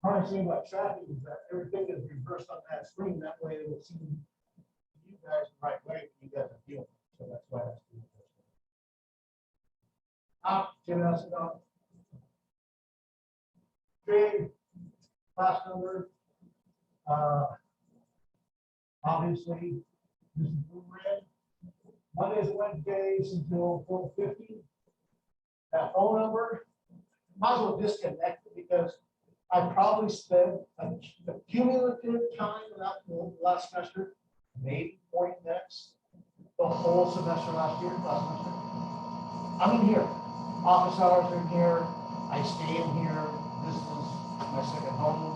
hard thing about tracking is that everything is reversed on that screen. That way it will see you guys the right way when you guys are dealing. So that's why that's the Jim asked about trade, class number. Obviously, this is blue red. Mondays and Wednesdays until 4:50. That phone number, might as well disconnect it because I probably spent a cumulative time about the last semester, maybe 40 minutes, the whole semester last semester. I'm in here. Office hours are in here. I stay in here. This is my second home.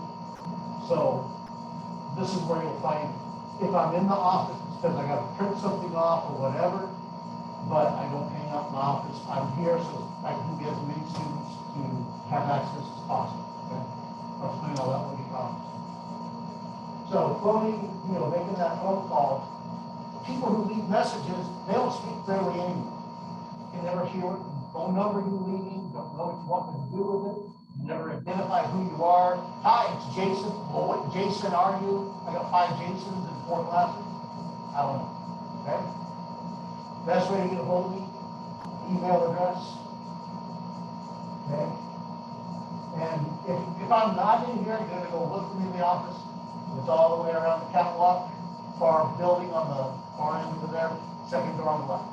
So this is where you'll find, if I'm in the office, it's because I got to print something off or whatever, but I don't hang out in the office. I'm here so I can get as many students to have access as possible. Okay? I'll explain all that when we come. So phoning, making that phone call, people who leave messages, they don't speak fairly anymore. You can never hear what phone number you're leaving, don't know what you want me to do with it. You never identify who you are. Hi, it's Jason. Well, what Jason are you? I got 5 Jasons in 4 classes. I don't know. Okay? Best way to get a hold of me, email address. Okay? And if I'm not in here, you're going to go look for me in the office. It's all the way around the catwalk for our building on the far end over there, second door on the left.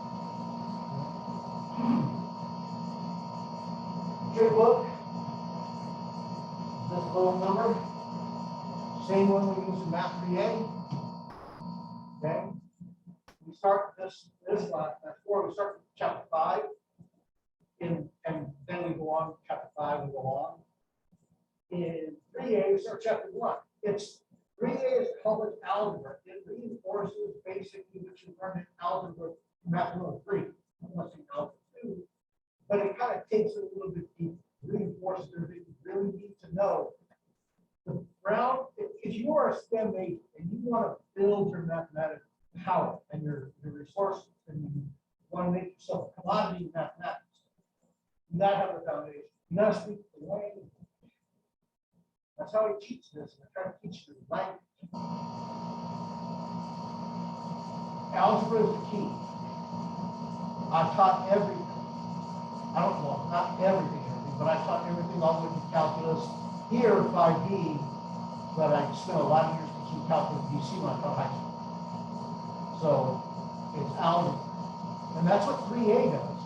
Trade book. This little number, same one we use in Math 3A. Okay, we start this last we start with chapter 5, and then we go on chapter 5. We go on in 3A. We start chapter 1. It's 3A is public algebra. It reinforces basically what you learned in algebra, Math 103, unless in algebra 2, but it kind of takes it a little bit deeper. Reinforces everything you really need to know. The ground, if you are a STEM major and you want to build your mathematical power and your resources, and you want to make yourself a commodity in mathematics, you gotta have the foundation. You gotta speak the language. That's how he teaches this, and I try to teach you the language. Algebra is the key. I taught everything. I don't know, not everything, but I taught everything all the way to calculus. Here, 5D, but I spent a lot of years teaching calculus BC when I taught high school. So it's algebra. And that's what 3A does.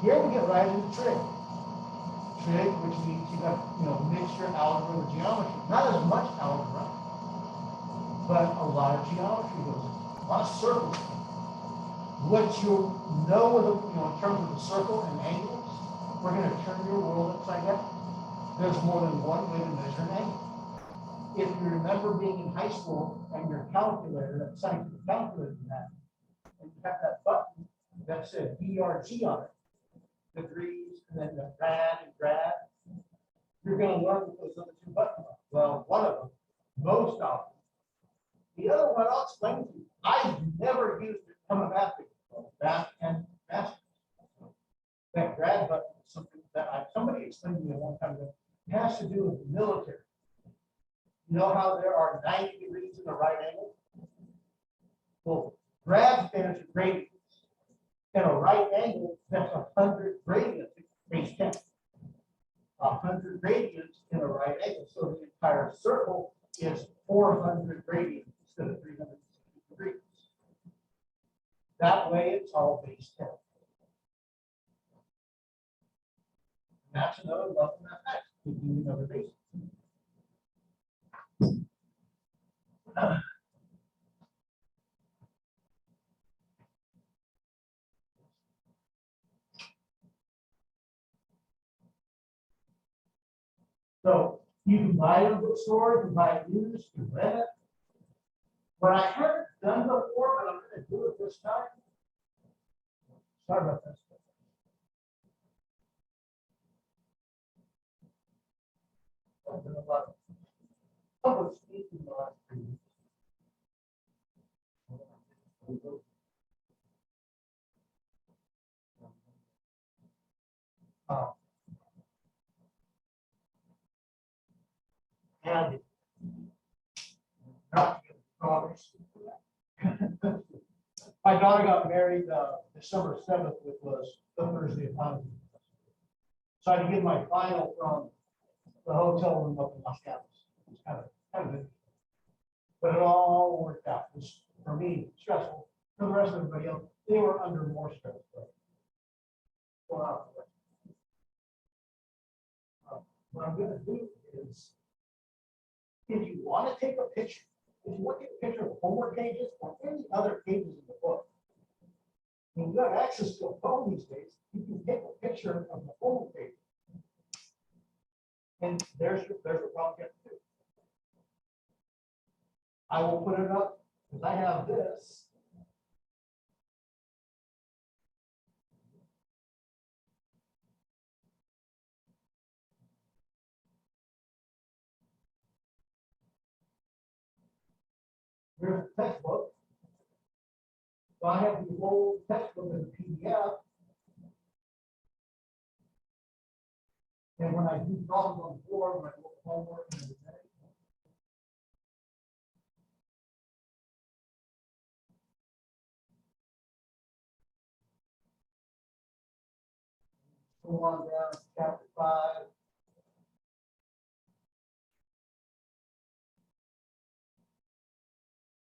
Here we get right into trig. Trig, which means you got mixture algebra with geometry. Not as much algebra, but a lot of geometry goes in. A lot of circles. What you know with in terms of the circle and angles, we're going to turn your world upside down. There's more than one way to measure an angle. If you remember being in high school and your calculator, that scientific calculator you had, and you have that button that said DRG on it, degrees, and then the rad and grad, you're going to learn what those other 2 buttons are. Well, one of them, most of them. The other one, I'll explain to you. I never used it from a math and math. That grad button is something that somebody explained to me a long time ago. It has to do with the military. You know how there are 90 degrees in the right angle? Well, grad stands for gradients. And a right angle, that's 100 gradients, base 10. 100 gradients in a right angle. So the entire circle is 400 gradients instead of 360 degrees. That way it's all base 10. That's another level of mathematics. We do another basic. So you can buy it in a bookstore, you can buy it used, you can rent it. What I haven't done before, but I'm going to do it this time. Sorry about this. I've done a lot of public speaking in the last 3 weeks. My daughter got married December 7th, which was the Thursday of Hanukkah. So I had to get my final from the hotel room up in Los Angeles. It was kind of interesting. But it all worked out. It was, for me, stressful. For the rest of everybody else, they were under more stress. What I'm going to do is, if you want to take a picture, if you want to take a picture of homework pages or any other pages in the book, when you have access to a phone these days, you can take a picture of the homework page. And there's a project too. I will put it up because I have this. Here's the textbook. So I have the whole textbook as a PDF. And when I do problems on the board, when I do homework and everything, go on down to chapter 5.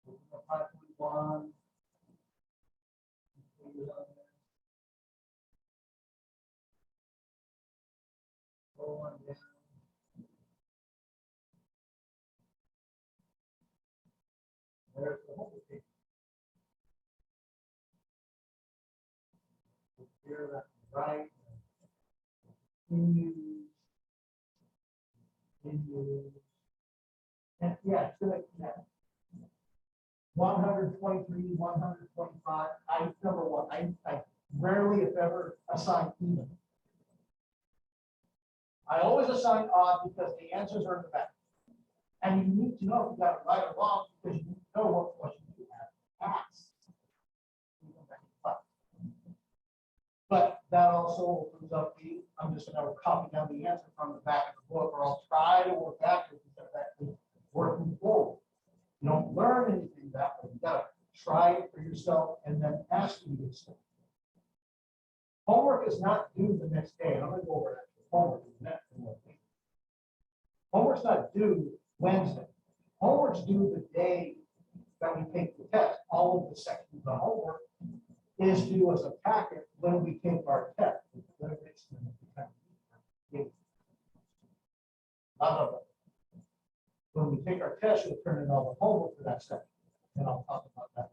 Open up 5.1. Go on down. There's the homework page. Here, that's right. Continues. And yeah, it's good. Yeah. 123, 125. Number one, I rarely, if ever, assign even. I always assign odd because the answers are in the back. And you need to know if you got it right or wrong because you need to know what question you have asked. But that also opens up the, I'm just going to copy down the answer from the back of the book, or I'll try to work backwards instead of actually working forward. You don't learn anything that way. You got to try it for yourself and then ask yourself. Homework is not due the next day. I'm going to go over that. Homework is next day. Homework's not due Wednesday. Homework's due the day that we take the test. All of the sections of homework is due as a packet when we take our test. When we take our test, you'll turn in all the homework for that section, and I'll talk about that.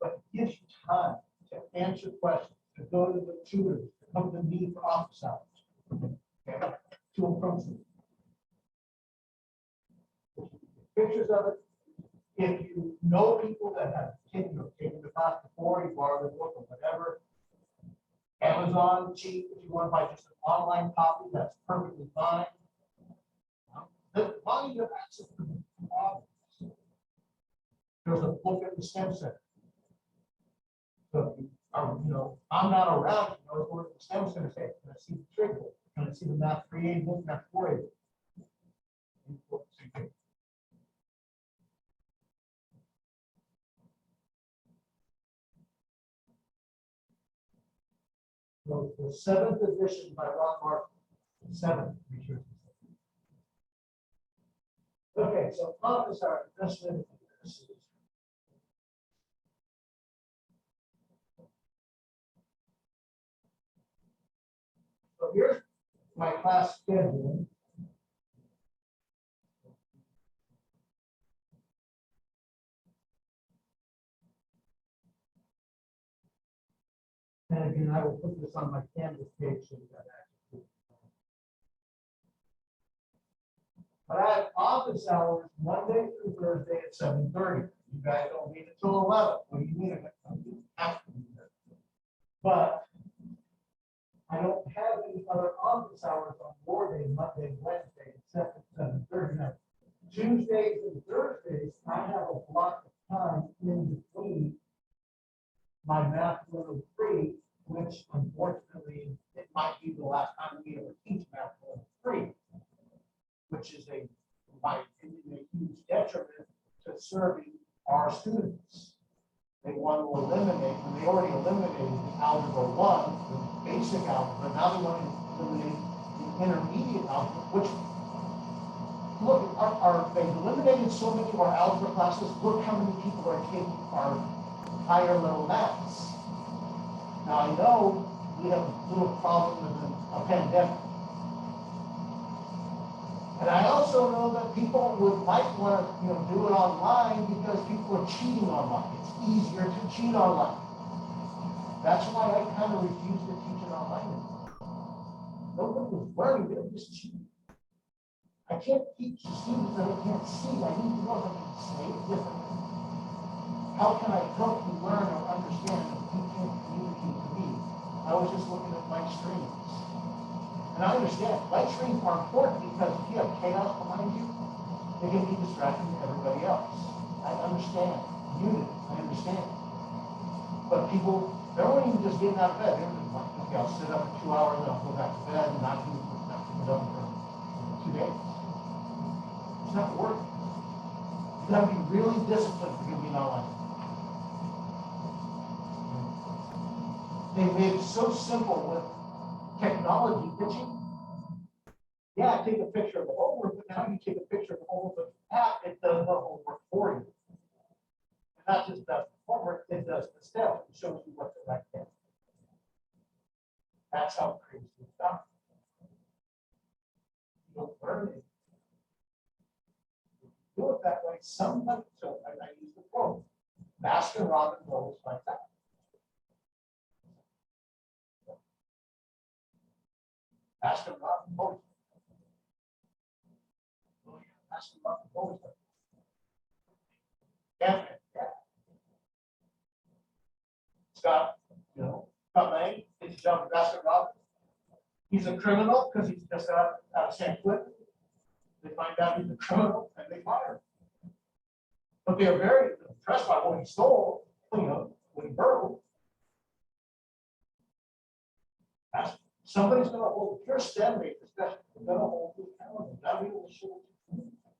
But it gives you time to answer questions, to go to the tutors, to come to me for office hours, okay, to approach them. Pictures of it. If you know people that have taken the class before, you borrow the book or whatever, Amazon cheap. If you want to buy just an online copy, that's perfectly fine. The money you have access to the problems. There's a book at the STEM Center. So, I'm not around. You know, what the STEM Center say? Can I see the trick book? Can I see the math 3A book, math 4A book? So the 7th edition by Ron Martin. 7th. Okay, so office hour investment. So here's my class schedule. And again, I will put this on my Canvas page so you got access to it. But I have office hours Monday through Thursday at 7:30. You guys don't meet until 11. What do you mean? But I don't have any other office hours on board day, Monday, Wednesday, except at 7:30. Now, Tuesdays and Thursdays, I have a block of time in between my math 103, which unfortunately it might be the last time we ever teach math 103, which is in my opinion, a huge detriment to serving our students. They want to eliminate, and they already eliminated the algebra 1, the basic algebra, now they want to eliminate the intermediate algebra, which, look, they've eliminated so many of our algebra classes. Look how many people are taking our higher level maths. Now I know we have a little problem with a pandemic. And I also know that people might want to, do it online because people are cheating online. It's easier to cheat online. That's why I kind of refuse to teach it online anymore. Nobody was learning, they were just cheating. I can't teach students that I can't see. I need to know if I can say it differently. How can I help you learn or understand if you can't communicate to me? I was just looking at my streams. And I understand light streams are important because if you have chaos behind you, it can be distracting to everybody else. I understand unity. I understand. But people, they weren't even just getting out of bed. They were just like, okay, I'll sit up for 2 hours and I'll go back to bed and not do it up for 2 days. It's not working. You got to be really disciplined if you're going to be online. They made it so simple with technology pitching. Yeah, take a picture of the homework, but now you take a picture of the homework with the app, it does the homework for you. And not just does the homework, it does the steps, it shows you what the right thing. That's how crazy it's done. You don't learn it. If you do it that way, somebody, so I use the quote, Baskin Robbins always like that. Baskin Robbins always. Baskin Robbins always. Yeah. Scott, Scott Lang, he's a jump Baskin Robbins. He's a criminal because he's just out of San Quentin. They find out he's a criminal and they fire him. But they are very impressed by what he stole, when he burgled. Somebody's going to hold, if you're a STEM major, especially, they're going to hold you accountable. Not be able to show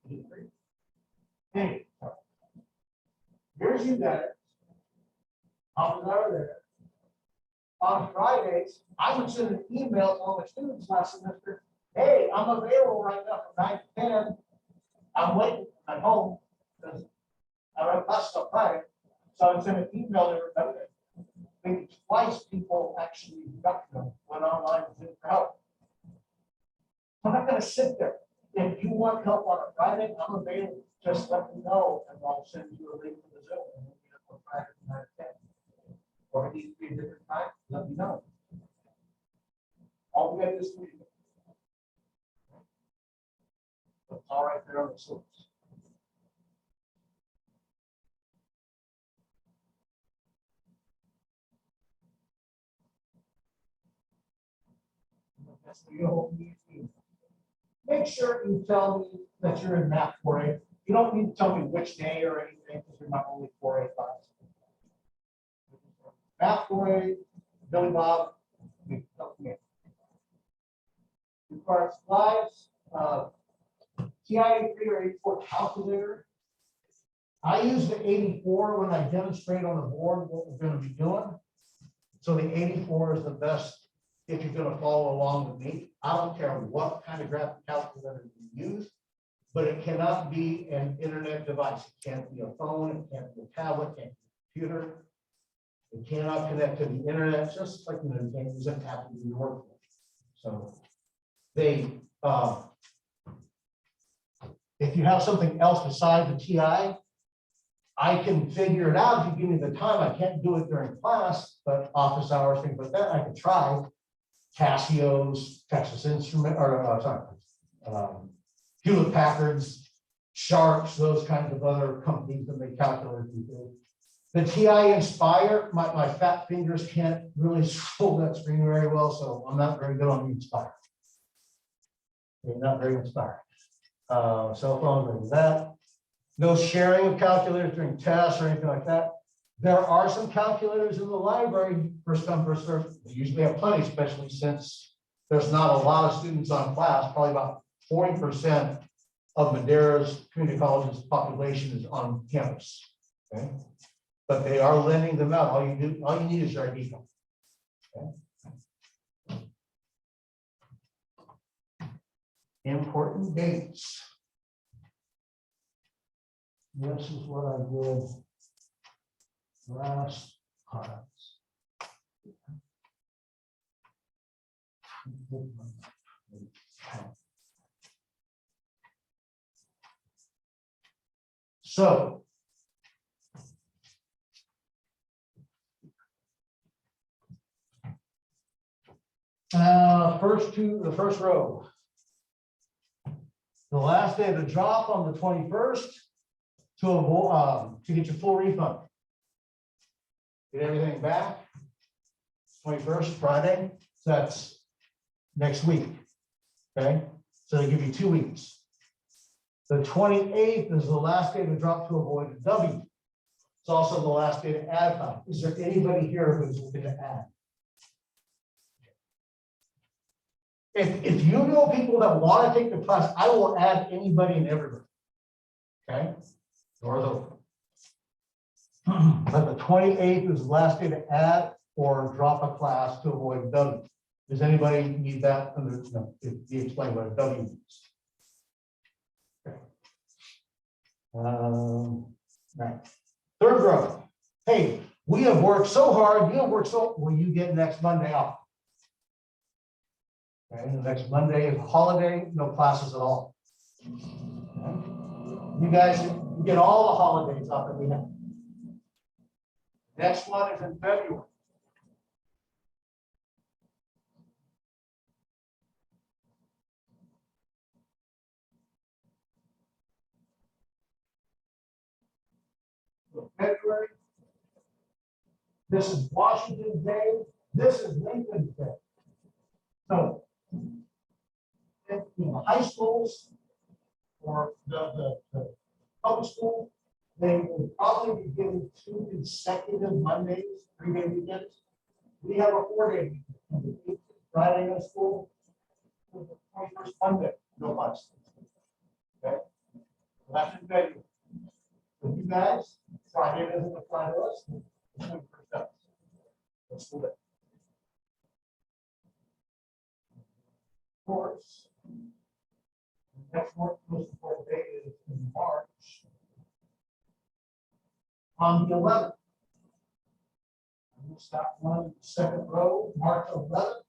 you. Hey, here's you guys. Office hour there. On Fridays, I would send an email to all my students last semester. Hey, I'm available right now from 9 to 10. I'm waiting at home because I run classes on Friday. So I would send an email to everybody. Maybe twice people actually went online and didn't help. I'm not going to sit there. If you want help on a Friday, I'm available. Just let me know and I'll send you a link to the Zoom and we'll meet up on Friday from 9 to 10. Or if it needs to be a different time, let me know. All we got this week. It's all right there on the source. Make sure you tell me that you're in math 4A. You don't need to tell me which day or anything because you're not only 4A class. Math 4A, Billy Bob, you tell me. As far as slides, TI-83 or 84 calculator. I use the 84 when I demonstrate on the board what we're going to be doing. So the 84 is the best if you're going to follow along with me. I don't care what kind of graphic calculator you use, but it cannot be an internet device. It can't be a phone, it can't be a tablet, it can't be a computer. It cannot connect to the internet, just like you can't use a tablet in your workflow. So they, if you have something else besides the TI, I can figure it out if you give me the time. I can't do it during class, but office hours, things like that, I can try. Casio's, Texas Instrument, or Hewlett Packard's, Sharps, those kinds of other companies that make calculators. The TI Inspire, my fat fingers can't really scroll that screen very well, so I'm not very good on the Inspire. Okay, not very inspired. Cell phone and that. No sharing of calculators during tests or anything like that. There are some calculators in the library, first come, first served. They usually have plenty, especially since there's not a lot of students on class. Probably about 40% of Madera's community college's population is on campus. Okay. but they are lending them out. All you need is your ID card. Okay. Important dates. This is what I did last time. So the first row. The last day of the drop on the 21st to get your full refund. Get everything back. 21st, Friday. So that's next week. Okay. So they give you 2 weeks. The 28th is the last day to drop to avoid a W. It's also the last day to add time. Is there anybody here who's looking to add? If you know people that want to take the class, I will add anybody and everybody. Okay? Doors open. But the 28th is the last day to add or drop a class to avoid a W. Does anybody need that? No, if you explain what a W means. Okay. Right. Third row. Hey, we have worked so hard. You have worked so. Will you get next Monday off? Okay. The next Monday is a holiday. No classes at all. Okay. You guys get all the holidays off that we have. Next one is in February. February. This is Washington Day. This is Lincoln Day. So, high schools or the public school, they will probably be given 2 consecutive Mondays, 3-day weekends. We have a 4-day weekend. Friday in school, the 21st Monday, no lunch. Okay, so that's in February. For you guys, Friday doesn't apply to us. Let's do it. Of course, the next most important day is in March. On the 11th, we'll stop one second row, March 11th.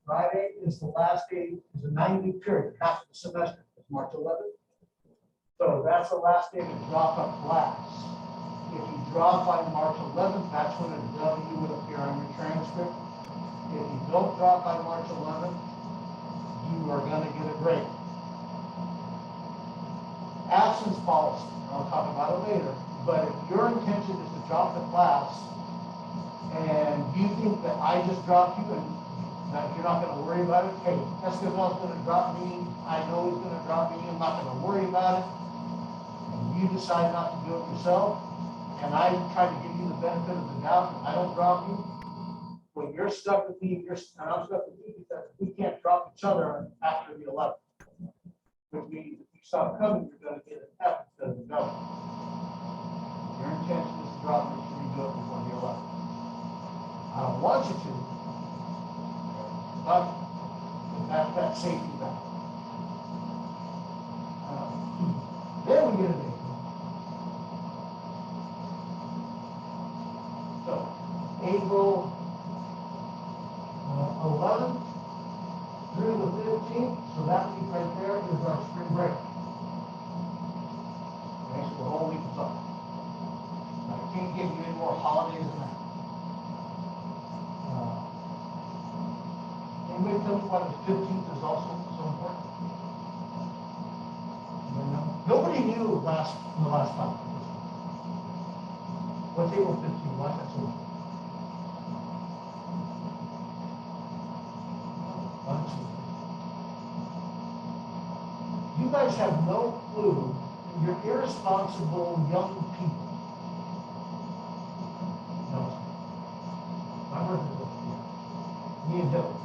Friday is the last day, is a 9-week period, half of the semester, it's March 11th. So that's the last day to drop a class. If you drop by March 11th, that's when a W would appear on your transcript. If you don't drop by March 11th, you are going to get a grade. Absence policy, I'll talk about it later, but if your intention is to drop the class and you think that I just dropped you and that you're not going to worry about it, hey, Escobar's going to drop me, I know he's going to drop me, I'm not going to worry about it. You decide not to do it yourself, and I try to give you the benefit of the doubt, and I don't drop you. When you're stuck with me, and I'm stuck with you because we can't drop each other after the 11th. Which means if you stop coming, you're going to get an F instead of a W. Your intention is to drop me to redo it before the 11th. I don't want you to, but that's that safety valve. Then we get a date. So, April 11th through the 15th, so that week right there is our spring break. Okay, so the whole week is off. I can't give you any more holidays than that. Anybody tell me why the 15th is also so important? Nobody knew in the last time. What's April 15th? Why is that so important? You guys have no clue. You're irresponsible young people. No. My birthday was me and Hitler.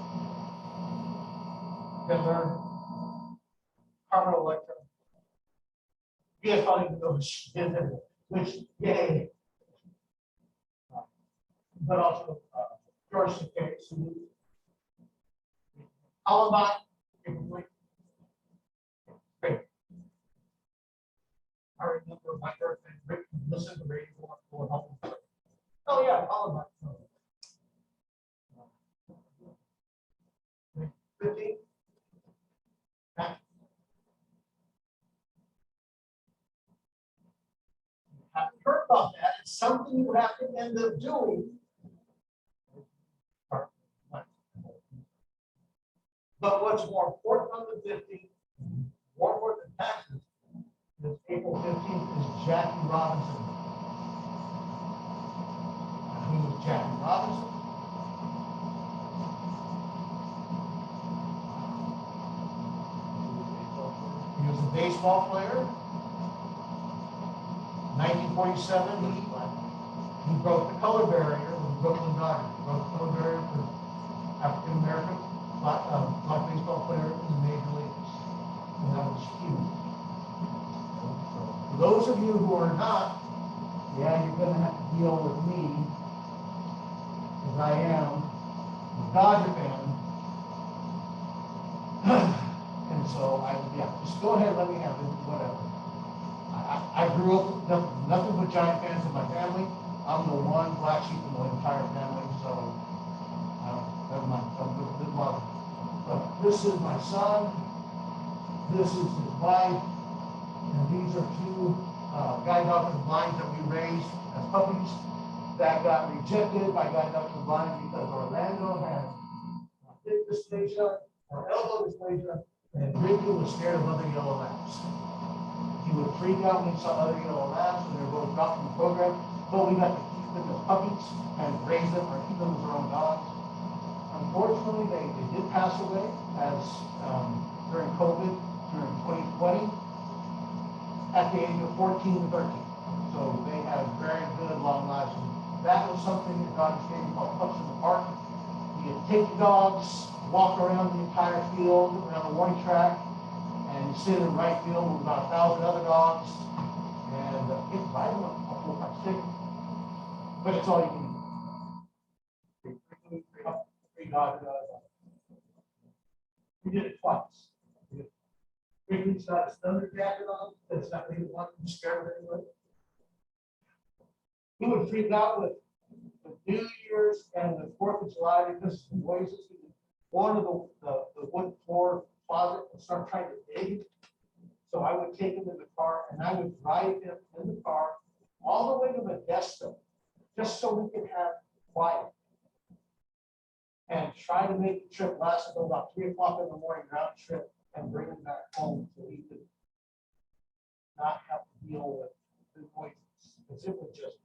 Carmel Electra. You guys probably even know which, yay. but also George Case. Columbine, great. I remember my birthday, listen to radio for help. Oh yeah, Columbine. 15. Haven't heard about that. It's something you have to end up doing. But what's more important on the 15th, more important than taxes, is April 15th is Jackie Robinson. Who was Jackie Robinson? He was a baseball player. 1947, he broke the color barrier with the Brooklyn Dodgers. He broke the color barrier for African American black baseball player in the major leagues. And that was huge. So, for those of you who are not, yeah, you're going to have to deal with me, because I am a Dodger fan. And so, just go ahead and let me have it, whatever. I grew up with nothing but Giant fans in my family. I'm the one black sheep in the entire family, so never mind. Good luck. But this is my son. This is his wife, and these are two guide dogs and blinds that we raised as puppies that got rejected by guide dogs and blinds because Orlando had hip dysphagia or elbow dysphagia, and Ricky was scared of other yellow labs. He would freak out when he saw other yellow labs, and they were both dropped from the program. But we got to keep them as puppies and raise them or keep them as our own dogs. Unfortunately, they did pass away as during COVID, during 2020, at the age of 14 to 13. So they had very good long lives. And that was something that God gave me called Pups in the Park. You take the dogs, walk around the entire field, around the warning track, and sit in right field with about 1,000 other dogs, and get to ride them a full-time stick. But it's all you can do. Three dogs. We did it twice. Wrigley's got his thunder jacket on. That's not really one to scare him anyway. He would freak out with New Year's and the 4th of July because the noises. He would go into the wood floor closet and start trying to dig. So I would take him in the car and I would drive him in the car all the way to Modesto, just so we could have quiet. And try to make the trip last until about 3 o'clock in the morning round trip and bring him back home so he could not have to deal with the noises. Because it was just.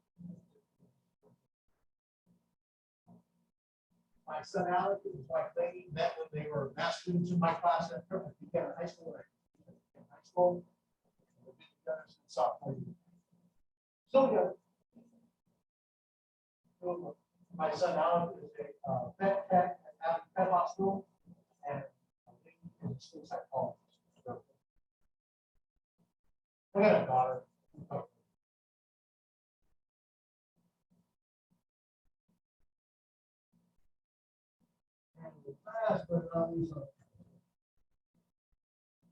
My son Alex and his wife Lady met when they were math students in my class at high school. In high school, we've been together since sophomore year. So yeah, my son Alex is a vet tech at Pet Hospital, and in the school psychologist. I got a daughter. Last but not least,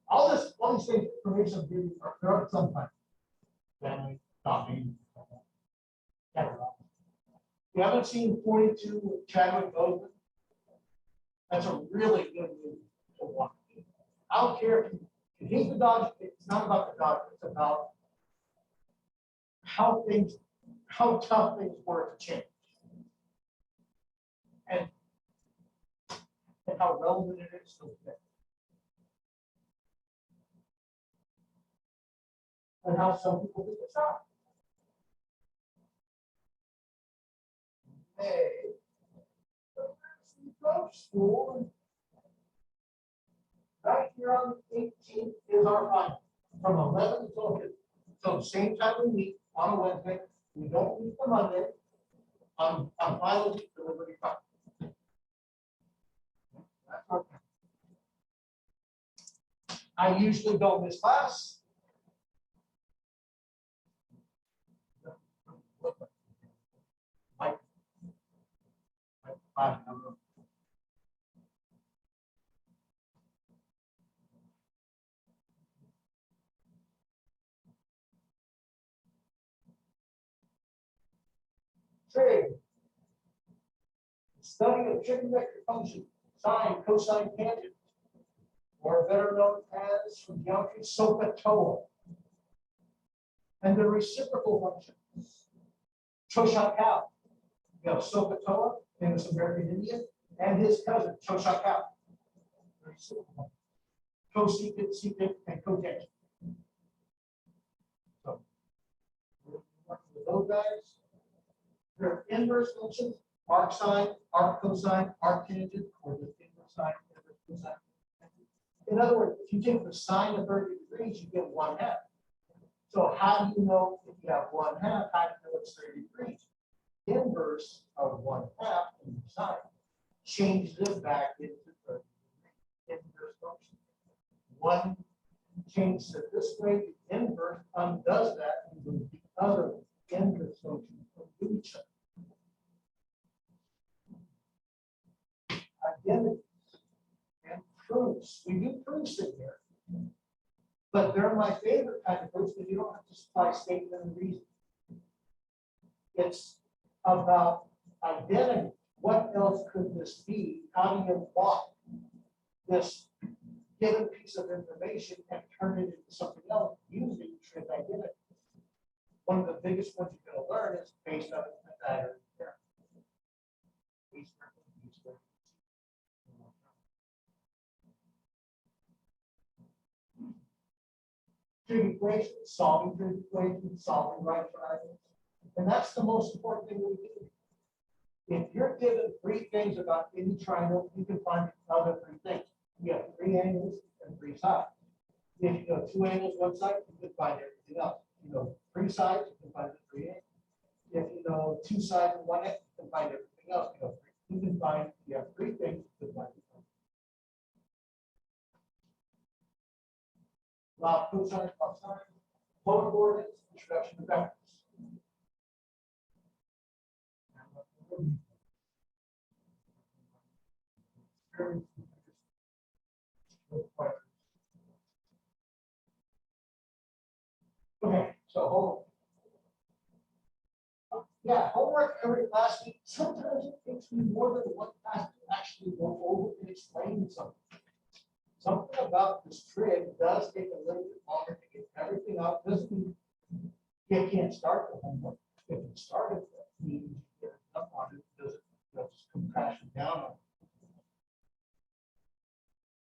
all these things, information I'm giving are sometimes family, talking, you haven't seen 42 with Chadwick Boseman? That's a really good movie to watch. I don't care if you hate the Dodgers, it's not about the Dodgers, it's about how tough things were to change. And how relevant it is today. And how some people think it's not. Hey, go to school. Right here on the 18th is our final, from 11 until 2. So the same time we meet on a Wednesday. We don't meet on Monday. On final week, the Liberty Cup. I usually don't miss class. 5 number. Trig. Study of trigonometric function, sine, cosine, tangent, or better known as from geometry, SOHCAHTOA. And the reciprocal functions, CHOSHAKAO. You have SOHCAHTOA, famous American Indian, and his cousin, CHOSHAKAO. Reciprocal. Cosecant, secant, and cotangent. So, we're working with those guys. Their inverse functions, arc sine, arc cosine, arc tangent, or the inverse sine, inverse cosine. In other words, if you take the sine of 30 degrees, you get 1/2. So how do you know if you have 1/2? How do you know it's 30 degrees? Inverse of 1/2 in the sine changes it back into 30 degrees. Inverse function. One changes it this way, the inverse undoes that, and the other inverse function do each other. Identities and proofs. We do proofs in here, but they're my favorite kind of proofs because you don't have to supply statement and reason. It's about identity. What else could this be? How do you block this given piece of information and turn it into something else using trig identity? One of the biggest ones you're going to learn is based on a diagram. Trig equations, solving trig equations, solving right triangles. And that's the most important thing we do. If you're given 3 things about any triangle, you can find the other 3 things. You have 3 angles and 3 sides. If you go 2 angles one side, you can find everything else. If you go 3 sides, you can find the 3 angles. If you know 2 sides and 1 angle, you can find everything else. You can find, you have 3 things, you can find it. Law of cosine, cosine, polar coordinates, introduction to vectors. Okay, so homework. Yeah, homework every class week. Sometimes it takes me more than one class to actually go over and explain something. Something about this trig does take a little bit longer to get everything out. Doesn't mean you can't start the homework. If you started, that means you get enough on it. Doesn't just come crashing down on it.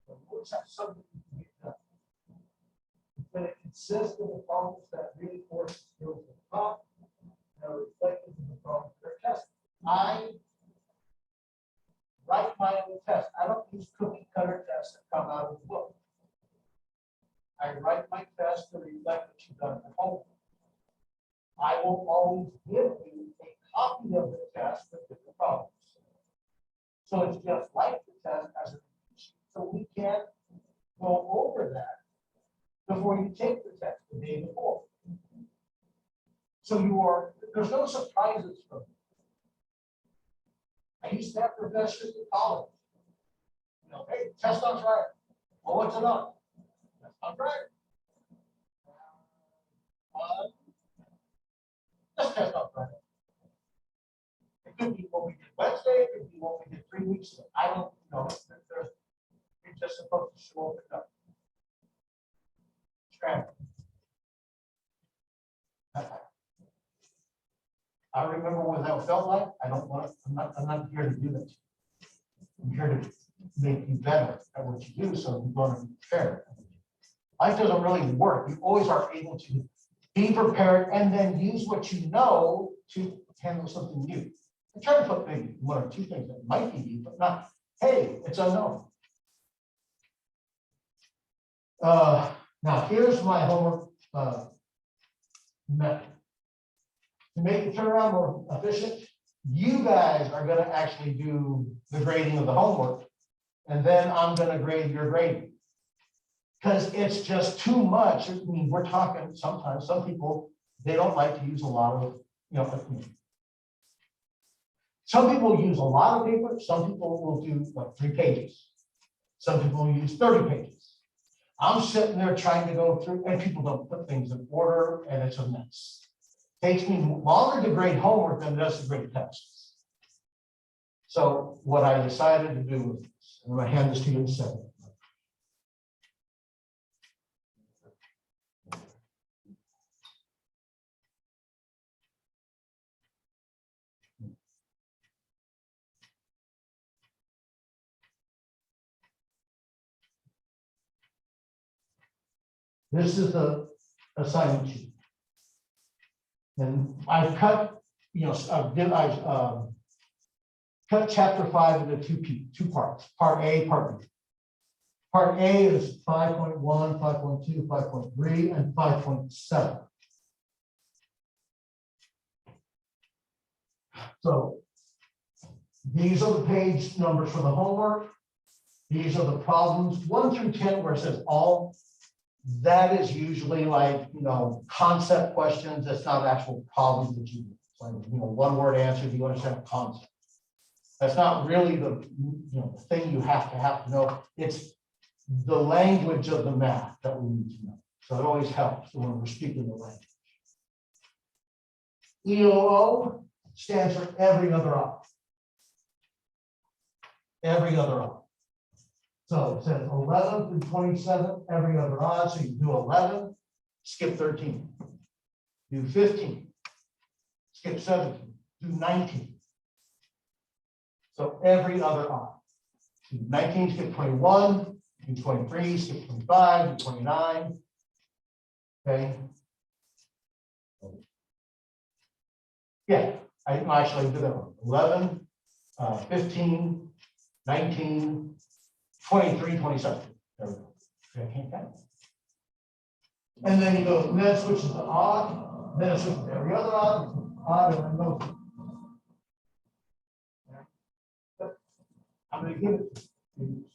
So we always have something to get done. But it consists of the problems that reinforce skills at the top and are reflected in the problems that are tested. I write my own test. I don't use cookie cutter tests that come out of the book. I write my test to reflect what you've done at home. I will always give you a copy of the test with different problems. So it's just like the test as a sheet. So we can go over that before you take the test the day before. So there's no surprises from it. I used to have professors in college. You know, hey, test on Friday. Well, what's it on? Test on Friday. Just test on Friday. It could be what we did Wednesday, it could be what we did 3 weeks ago. I don't know. You're just supposed to show up and go. Scramble. I remember what that felt like. I don't want to, I'm not here to do that. I'm here to make you better at what you do so you're going to be fair. Life doesn't really work. You always are able to be prepared and then use what you know to handle something new. I try to put maybe 1 or 2 things that might be new, but not, hey, it's unknown. Now here's my homework method. To make the turnaround more efficient, you guys are going to actually do the grading of the homework, and then I'm going to grade your grading. Because it's just too much. I mean, we're talking sometimes, some people, they don't like to use a lot of, Some people use a lot of paper, some people will do like 3 pages. Some people use 30 pages. I'm sitting there trying to go through, and people don't put things in order, and it's a mess. Takes me longer to grade homework than it does to grade tests. So what I decided to do was this. I'm going to hand this to you in a second. This is the assignment sheet. And I've cut, I've cut chapter 5 into two parts, part A, part B. Part A is 5.1, 5.2, 5.3, and 5.7. So these are the page numbers for the homework. These are the problems 1 through 10 where it says all. That is usually like, concept questions. That's not actual problems that you do. It's like, 1-word answers, you understand a concept. That's not really the, the thing you have to know. It's the language of the math that we need to know. So it always helps when we're speaking the language. EOO stands for every other option. Every other option. So it says 11 through 27, every other odd. So you do 11, skip 13. Do 15, skip 17, do 19. So every other odd. Do 19, skip 21, do 23, skip 25, do 29. Okay. Yeah, I actually did that one. 11, 15, 19, 23, 27. There we go. Okay. And then you go, then it switches to odd, then it switches to every other odd, and then goes. I'm going to give it to you.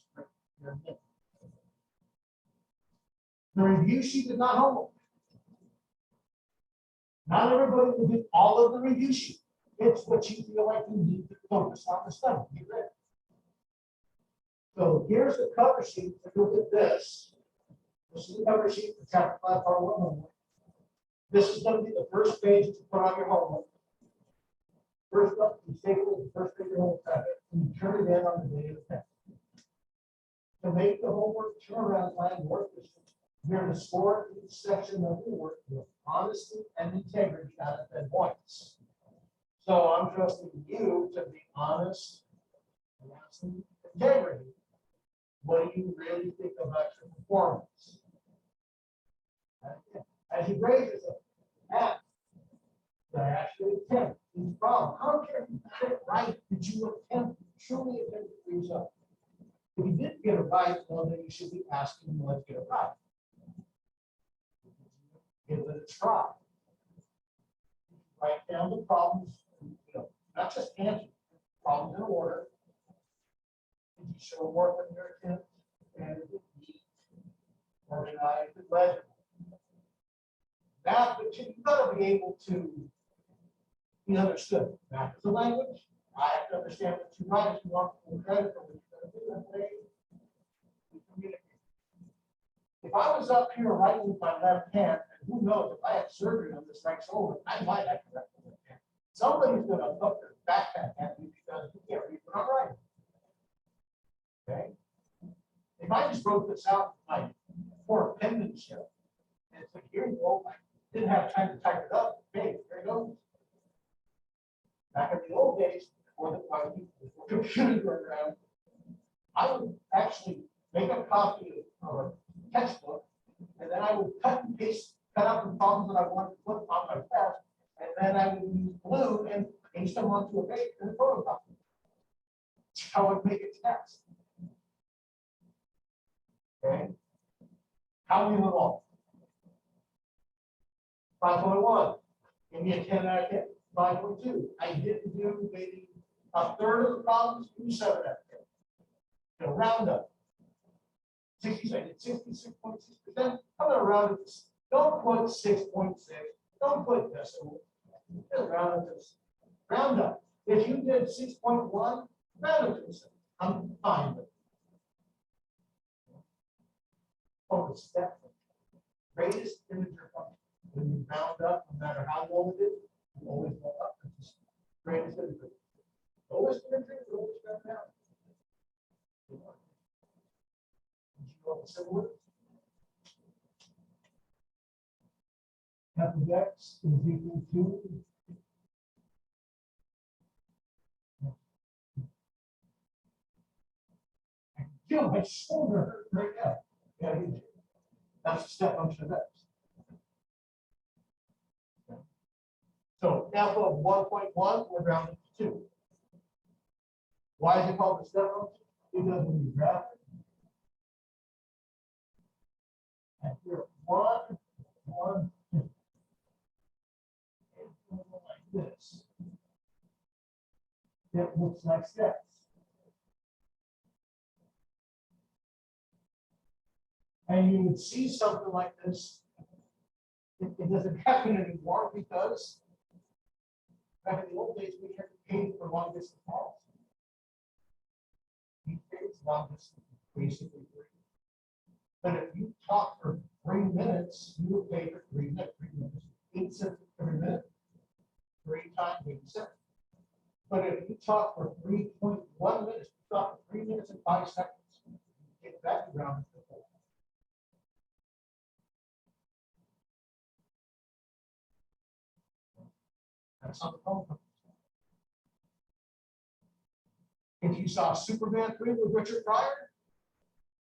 The review sheet is not homework. Not everybody will do all of the review sheet. It's what you feel like you need to focus on the stuff. Get ready. So here's the cover sheet. Look at this. This is the cover sheet for chapter 5, part 1 homework. This is going to be the first page to put on your homework. First up, you take the first page of your homework packet and you turn it in on the day of the test. To make the homework turnaround time work, you're going to score each section of the work with honesty and integrity out of 10 points. So I'm trusting you to be honest and have some integrity. What do you really think about your performance? As you grade yourself, ask, did I actually attempt each problem? I don't care if you got it right, did you truly attempt it for yourself? If you didn't get it right, well, then you should be asking, let's get it right. Give it a try. Write down the problems, not just answer problems in order. Did you show work on your attempt? And neat, organized, and legible. Math, but you've got to be able to be understood. Math is a language. I have to understand what you write if you want full credit for what you're going to do. That way we communicate. If I was up here writing with my left hand, and who knows, if I had surgery on this right shoulder, I might have to write with my left hand. Somebody's going to put their backhand at me because you can't read what I'm writing. Okay? If I just wrote this out with my poor penmanship, and it's like, here you go, I didn't have time to type it up. Okay, there it goes. Back in the old days, before the computers were around, I would actually make a copy of a textbook, and then I would cut out the problems that I wanted to put on my test, and then I would use glue and paste them onto a page and a photocopy. That's how I would make a test. Okay. How many live on? 5.1. Give me a 10 out of 10. 5.2. I didn't do maybe a third of the problems, do 7 out of 10. Gonna round up. 60, I did 66.6%. I'm gonna round it. Don't put 6.6. Don't put decimal. Just round up. If you did 6.1, I'm fine with it. Oh, the step function. Greatest integer function. When you round up, no matter how low it is, you always go up. It's just greatest integer. Lowest integer is always round down. Did you know what's similar? F of x is equal to I can feel my shoulder hurt right now. Yeah, you do. That's the step function of x. So f of 1.1, we're rounding to 2. Why is it called the step function? Because when you graph it, and here 1, 1, 2. Like this. It looks like steps. And you would see something like this. It doesn't happen anymore because back in the old days we had to pay for long distance calls. These days, long distance is basically free. But if you talk for 3 minutes, you will pay for 3 minutes, 8 cents every minute. 3 times 8 cents. But if you talk for 3.1 minutes, you talk for 3 minutes and 5 seconds, you get that round to 4. That's on the phone. If you saw Superman 3 with Richard Pryor,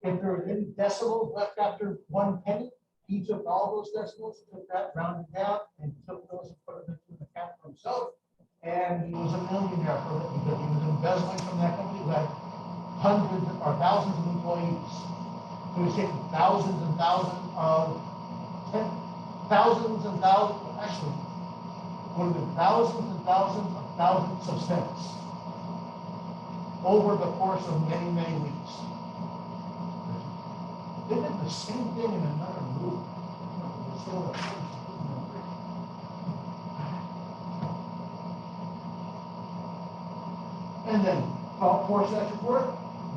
if there were any decimals left after 1 penny, he took all those decimals, took that, rounded down, and took those and put them into an account for himself. And he was a millionaire for it because he was embezzling from that company who had hundreds or thousands of employees. He was taking thousands and thousands of, actually, one of the thousands and thousands of cents over the course of many, many weeks. They did the same thing in another movie. And then, 4 sets report.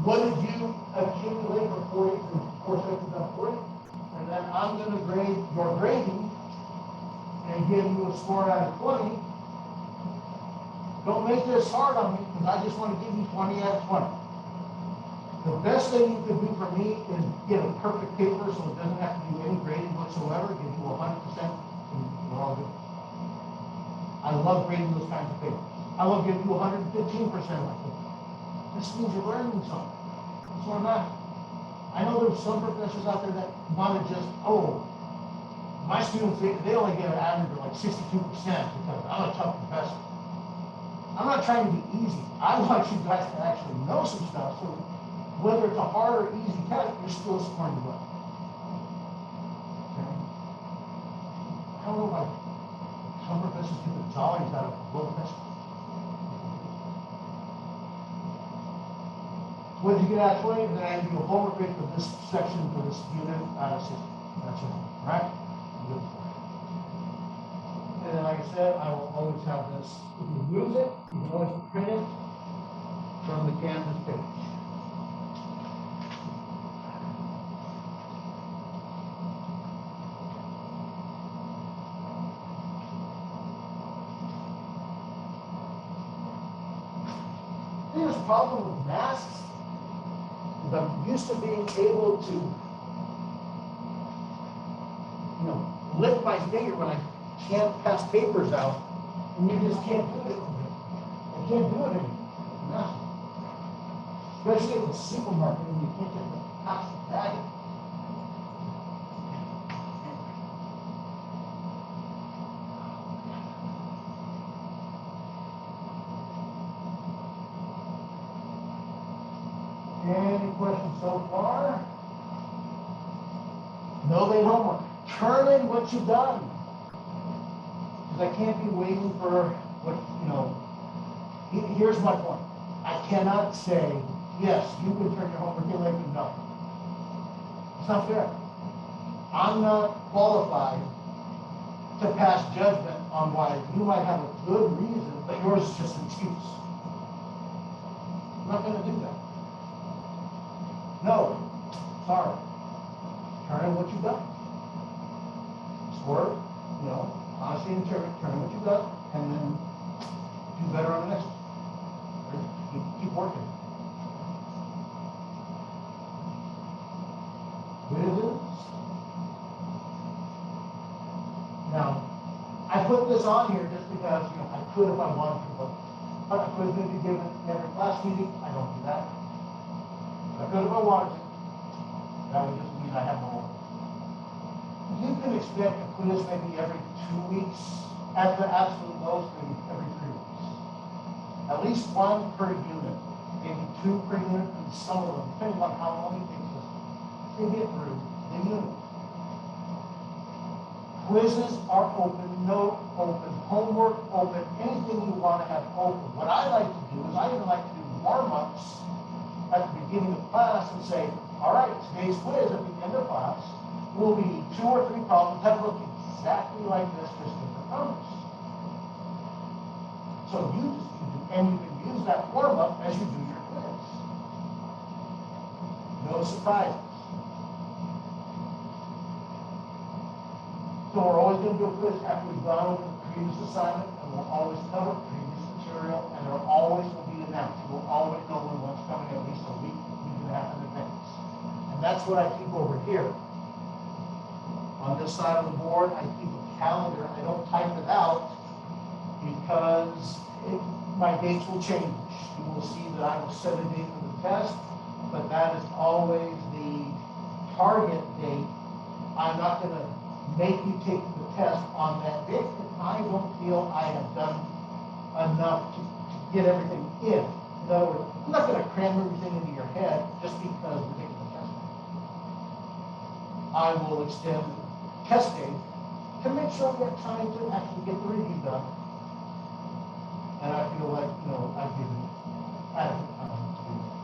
What did you accumulate for 4 sections of 40? And then I'm going to grade your grading and give you a score out of 20. Don't make this hard on me because I just want to give you 20 out of 20. The best thing you can do for me is get a perfect paper so it doesn't have to do any grading whatsoever, give you 100%, and we're all good. I love grading those kinds of papers. I love giving you 115% like that. This means you're learning something. That's what I'm at. I know there's some professors out there that want to just, my students, they only get an average of like 62% because I'm a tough professor. I'm not trying to be easy. I want you guys to actually know some stuff. So whether it's a hard or easy test, you're still scoring well. Okay? I don't know why some professors get the jollies out of low tests. What did you get out of 20? Then I give you a homework grade for this section, for this unit out of 60. That's it. All right? Good. And then, like I said, I will always have this. If you lose it, you can always print it from the Canvas page. The biggest problem with masks is I'm used to being able to, lift my finger when I can't pass papers out, and you just can't do it. I can't do it anymore. No. Especially at the supermarket when you can't get the pass the bag. Any questions so far? No late homework. Turn in what you've done. Because I can't be waiting for what, here's my point. I cannot say, yes, you can turn your homework in later. No. It's not fair. I'm not qualified to pass judgment on why you might have a good reason But yours is just an excuse. I'm not going to do that. No, sorry. Turn in what you got. Swerve, honesty and integrity, turn in what you got, and then do better on the next one. Keep working. Quizzes. Now, I put this on here just because, I could if I wanted to, but I could maybe give it every class meeting. I don't do that. I could if I wanted to. That would just mean I have more. You can expect a quiz maybe every 2 weeks, at the absolute most, maybe every 3 weeks. At least one per unit, maybe 2 per unit, and some of them, depending on how long it takes us to get through the unit. Quizzes are open, note open, homework open, anything you want to have open. What I like to do is I even like to do warm-ups at the beginning of class and say, all right, today's quiz at the end of class will be 2 or 3 problems that look exactly like this, just different numbers. So you can use that warm-up as you do your quiz. No surprises. So we're always going to do a quiz after we've gone over the previous assignment, and we'll always cover previous material, and there always will be announced. You will always know when one's coming at least a week and a half in advance. And that's what I keep over here. On this side of the board, I keep a calendar. I don't type it out because my dates will change. You will see that I will set a date for the test, but that is always the target date. I'm not going to make you take the test on that date if I don't feel I have done enough to get everything in. In other words, I'm not going to cram everything into your head just because we're taking the test. I will extend test day to make sure we have time to actually get the review done. And I feel like, I've given adequate time to do that.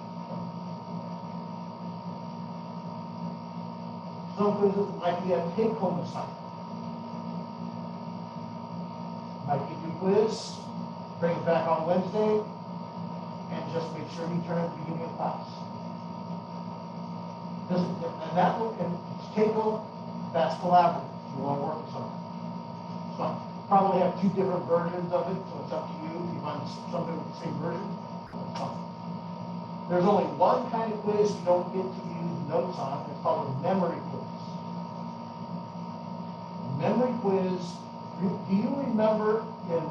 Some quizzes might be a take-home assignment. Might give you a quiz, bring it back on Wednesday, and just make sure you turn at the beginning of class. And that one, and take-home, that's collaborative. You want to work with something. So probably have 2 different versions of it, so it's up to you. If you find something with the same version, that's fine. There's only one kind of quiz you don't get to use notes on. It's called a memory quiz. Memory quiz, do you remember in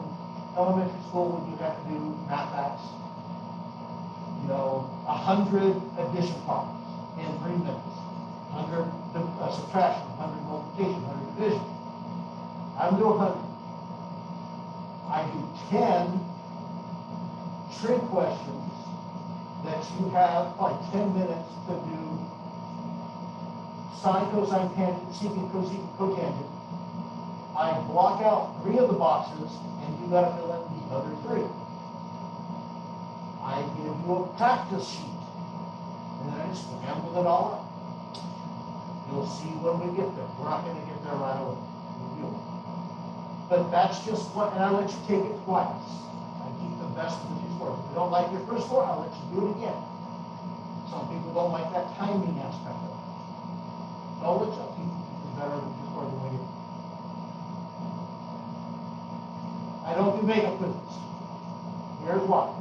elementary school when you had to do math facts? 100 addition problems in 3 minutes. 100 subtraction, 100 multiplication, 100 division. I don't do 100. I do 10 trig questions that you have like 10 minutes to do sine, cosine, tangent, secant, cosecant, cotangent. I block out 3 of the boxes, and you got to fill in the other 3. I give you a practice sheet, and then I scramble it all up. You'll see when we get there. We're not going to get there right away. But that's just what, and I let you take it twice. I keep the best of the 2 scores. If you don't like your first score, I'll let you do it again. Some people don't like that timing aspect of it. So I'll let you keep it better than 2 scores than we get. I don't do makeup quizzes. Here's why.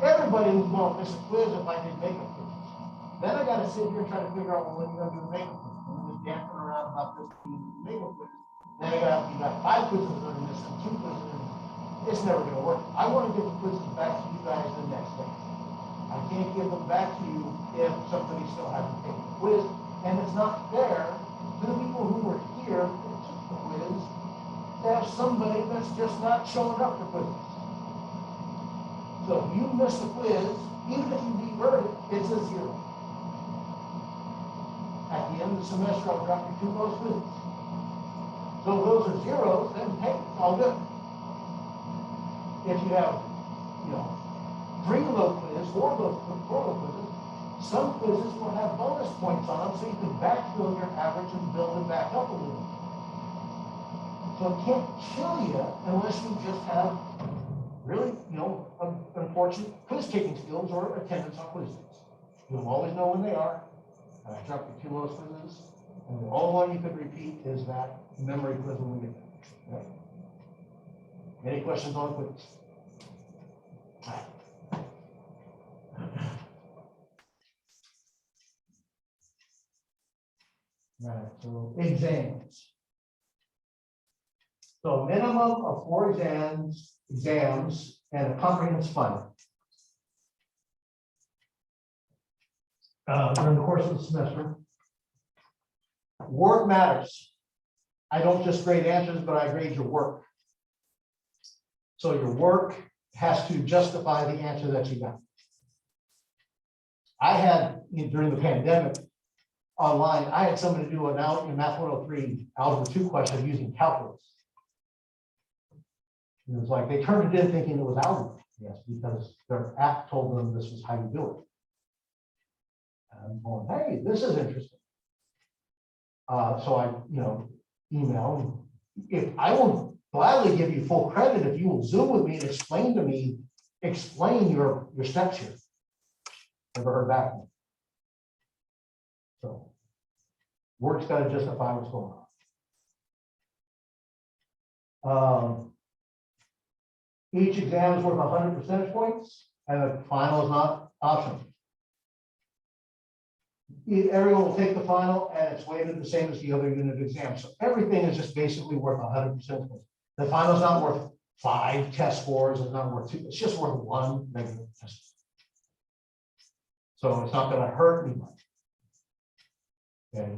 Everybody who's going to miss a quiz if I did makeup quizzes. Then I got to sit here and try to figure out when you're going to do the makeup quiz. And I'm just dancing around about this makeup quiz. Then you got 5 quizzes that are missing, 2 quizzes that are missing. It's never going to work. I want to get the quizzes back to you guys the next day. I can't give them back to you if somebody still hasn't taken the quiz. And it's not fair to the people who were here that took the quiz to have somebody that's just not showing up for quizzes. So if you miss the quiz, even if you reword it, it's a 0. At the end of the semester, I'll drop you 2 of those quizzes. So if those are 0s, then hey, it's all good. If you have, 3 low quizzes, 4 low quizzes, some quizzes will have bonus points on them, so you can backfill your average and build it back up a little. So it can't kill you unless you just have really, unfortunate quiz taking skills or attendance on quiz days. You'll always know when they are. And I dropped the 2 lowest quizzes, and the only one you could repeat is that memory quiz when we get there. Okay. Any questions on quiz? Right, so exams. So a minimum of 4 exams, and a comprehensive final. During the course of the semester. Work matters. I don't just grade answers, but I grade your work. So your work has to justify the answer that you got. I had, during the pandemic, online, I had somebody do an in Math 103 Algebra 2 question using calculus. It was like they turned it in thinking it was algebra, yes, because their app told them this was how you do it. And I'm going, hey, this is interesting. So I, email. If I will gladly give you full credit if you will Zoom with me and explain your steps here. Never heard back from them. So work's got to justify what's going on. Each exam is worth 100 percentage points, and the final is not optional. Everyone will take the final, and it's weighted the same as the other unit exam. So everything is just basically worth 100 percentage points. The final is not worth 5 test scores. It's not worth 2. It's just worth 1 regular test. So it's not going to hurt anybody. Okay.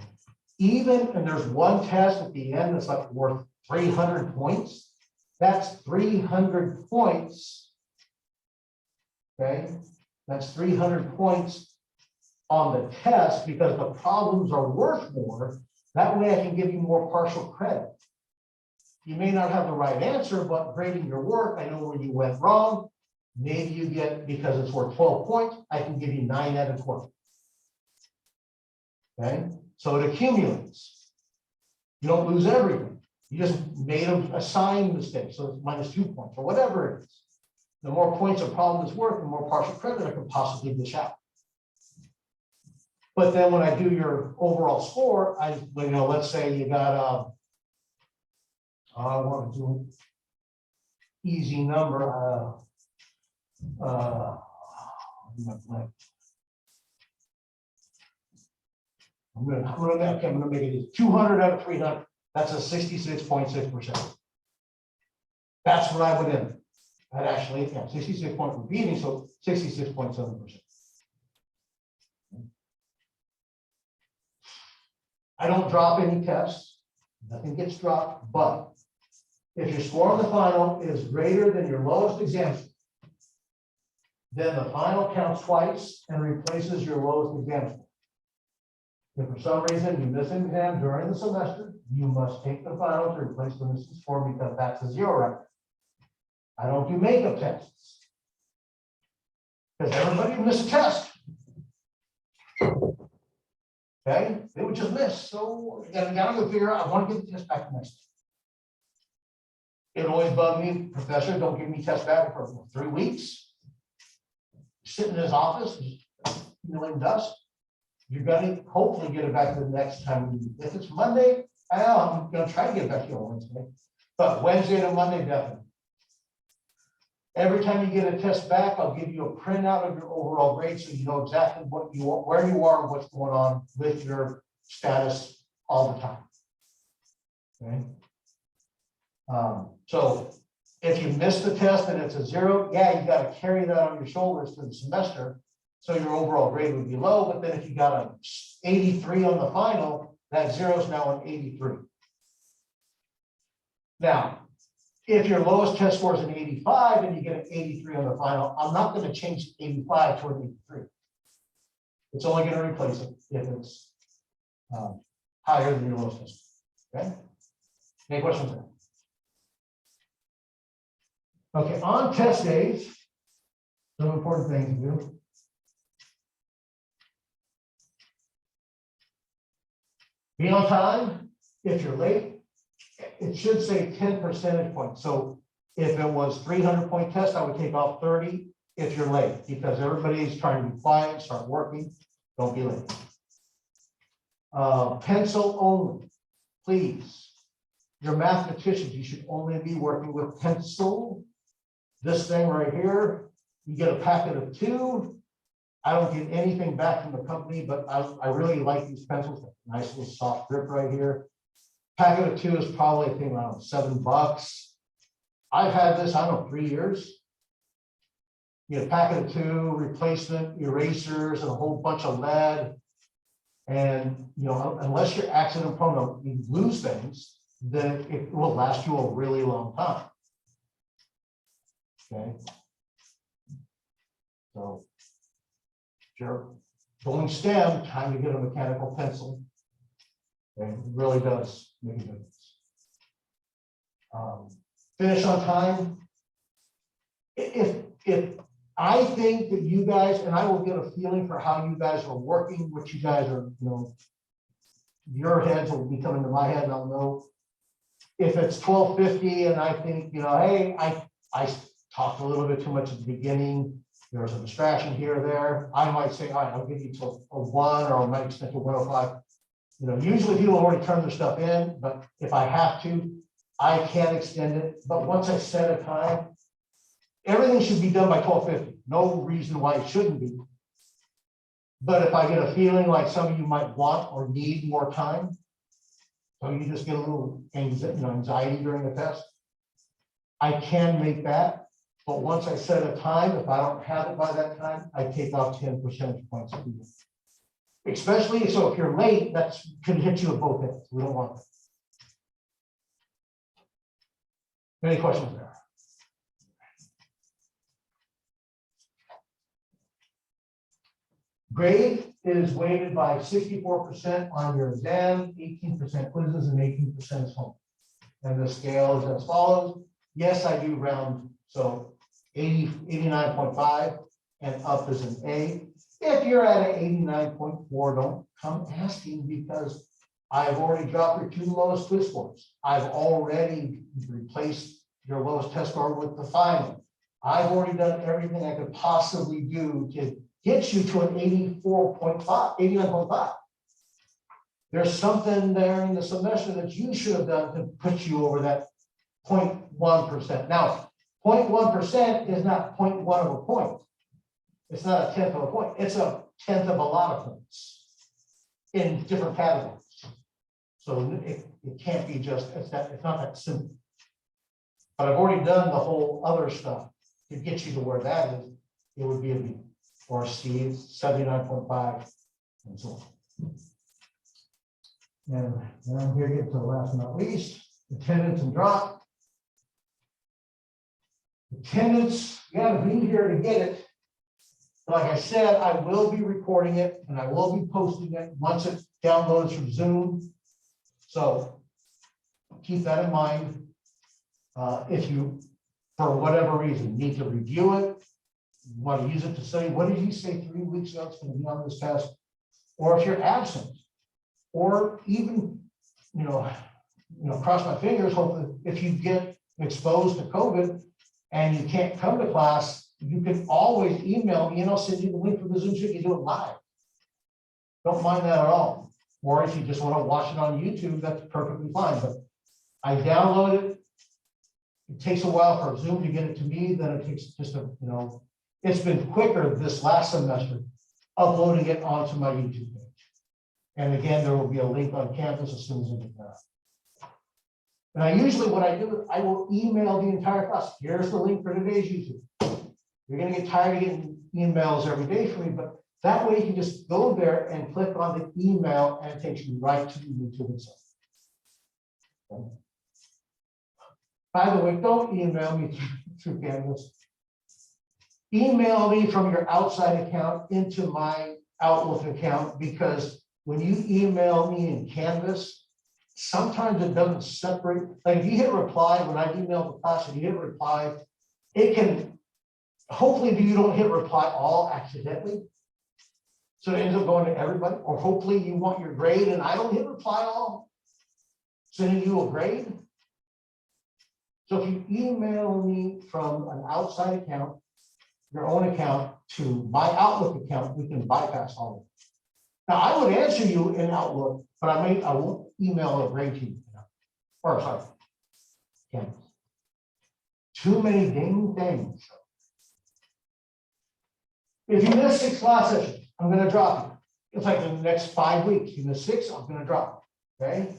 And there's one test at the end that's like worth 300 points. That's 300 points. Okay, that's 300 points on the test because the problems are worth more. That way I can give you more partial credit. You may not have the right answer, but grading your work, I know where you went wrong. Maybe you get, because it's worth 12 points, I can give you 9 out of 12. Okay, so it accumulates. You don't lose everything. You just made a sign mistake, so it's -2 points or whatever it is. The more points a problem is worth, the more partial credit I can possibly dish out. But then when I do your overall score, let's say you got I want to do an easy number. I'm gonna make it 200 out of 300. That's a 66.6%. That's what I would end. That actually, 66 points repeating, so 66.7%. I don't drop any tests. Nothing gets dropped, but if your score on the final is greater than your lowest exam score, then the final counts twice and replaces your lowest exam score. If for some reason you miss an exam during the semester, you must take the final to replace the missing score because that's a 0 record. I don't do makeup tests because everybody missed a test. Okay, they would just miss. So you gotta go figure out. I want to get the test back next day. It always bugged me, professor, don't give me test back for 3 weeks. Sitting in his office, milling dust. You're going to hopefully get it back the next time. If it's Monday, I'm going to try to get it back to you on Wednesday. But Wednesday to Monday, definitely. Every time you get a test back, I'll give you a printout of your overall grade so you know exactly where you are and what's going on with your status all the time. Okay. So if you miss the test and it's a 0, yeah, you got to carry that on your shoulders through the semester. So your overall grade would be low, but then if you got an 83 on the final, that 0 is now an 83. Now, if your lowest test score is an 85 and you get an 83 on the final, I'm not going to change 85 to an 83. It's only going to replace it if it's higher than your lowest test score. Okay? Any questions there? Okay, on test days, some important things to do. Be on time. If you're late, it should say 10 percentage points. So If it was 300-point test, I would take off 30 if you're late, because everybody's trying to be quiet, start working. Don't be late. Pencil only, please. Your mathematicians, you should only be working with pencil. This thing right here, you get a packet of 2. I don't get anything back from the company, but I really like these pencils. Nice little soft grip right here. Packet of 2 is probably, I think, around $7. I've had this, I don't know, 3 years. You get a packet of 2, replacement erasers, and a whole bunch of lead. And, you know, unless you're accident prone, you lose things, then it will last you a really long time. Okay. So, if you're going STEM, time to get a mechanical pencil. Okay. It really does make a difference. Finish on time. If I think that you guys, and I will get a feeling for how you guys are working, what you guys are, you know, your heads will be coming to my head, and I'll know if it's 12:50 and I think, you know, hey, I talked a little bit too much at the beginning. There was a distraction here or there. I might say, all right, I'll give you till a 1, or I might extend to 1:05. You know, usually people already turn their stuff in, but if I have to, I can extend it. But once I set a time, everything should be done by 12:50. No reason why it shouldn't be. But if I get a feeling like some of you might want or need more time, so you just get a little anxiety during the test, I can make that. But once I set a time, if I don't have it by that time, I take off 10 percentage points. Especially so if you're late, that can hit you at both ends. We don't want that. Any questions there? Grade is weighted by 64% on your exam, 18% quizzes, and 18% is home. And the scale is as follows. Yes, I do round, so 89.5 and up is an A. If you're at an 89.4, don't come asking, because I've already dropped your 2 lowest quiz scores. I've already replaced your lowest test score with the final. I've already done everything I could possibly do to get you to an 84.5, 89.5. There's something there in the semester that you should have done to put you over that 0.1%. Now, 0.1% is not 0.1 of a point. It's not a tenth of a point. It's a tenth of a lot of points in different categories. So it can't be just, it's not that simple. But I've already done the whole other stuff to get you to where that is. It would be a B or C, 79.5, and so on. And now I'm here to get to the last but not least, attendance and drop. Attendance, you got to be here to get it. Like I said, I will be recording it and I will be posting it once it downloads from Zoom. So keep that in mind. If you, for whatever reason, need to review it, you want to use it to say, what did he say 3 weeks ago it's going to be on this test? Or if you're absent, or even, cross my fingers, hopefully, if you get exposed to COVID and you can't come to class, you can always email me and I'll send you the link for the Zoom so you can do it live. Don't mind that at all. Or if you just want to watch it on YouTube, that's perfectly fine. But I download it. It takes a while for Zoom to get it to me. Then it takes just it's been quicker this last semester uploading it onto my YouTube page. And again, there will be a link on campus as soon as I get that. And I usually, what I do is I will email the entire class. Here's the link for today's YouTube. You're going to get tired of getting emails every day from me, but that way you can just go there and click on the email and it takes you right to the YouTube itself. Okay. By the way, don't email me through Canvas. Email me from your outside account into my Outlook account, because when you email me in Canvas, sometimes it doesn't separate. Like if you hit reply, when I email the class and you hit reply, it can, hopefully you don't hit reply all accidentally. So it ends up going to everybody. Or hopefully you want your grade and I don't hit reply all, sending you a grade. So if you email me from an outside account, your own account to my Outlook account, we can bypass all of it. Now, I would answer you in Outlook, but I won't email it right to you. Or sorry. Okay. Too many ding things. If you miss 6 class sessions, I'm going to drop you. It's like in the next 5 weeks. You miss 6, I'm going to drop you. Okay.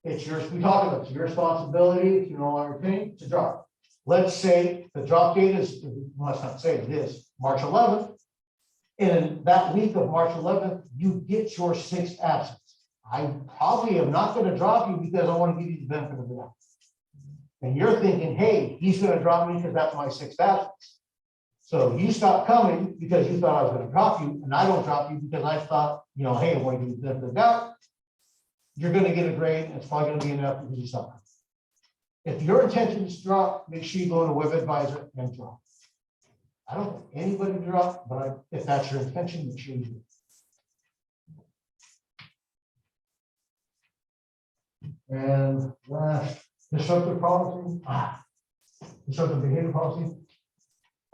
It's yours. We talk about it's your responsibility if you no longer pay to drop. Let's say the drop date is, let's not say it is March 11th. In that week of March 11th, you get your 6 absence. I probably am not going to drop you because I want to give you the benefit of the doubt. And you're thinking, hey, he's going to drop me because that's my 6th absence. So you stop coming because you thought I was going to drop you, and I don't drop you because I thought, you know, hey, I want to give you the benefit of the doubt. You're going to get a grade, and it's probably going to be enough because you stop. If your intention is to drop, make sure you go to WebAdvisor and drop. I don't want anybody to drop, but if that's your intention, make sure you do it. And last, disruptive policy. Disruptive behavior policy.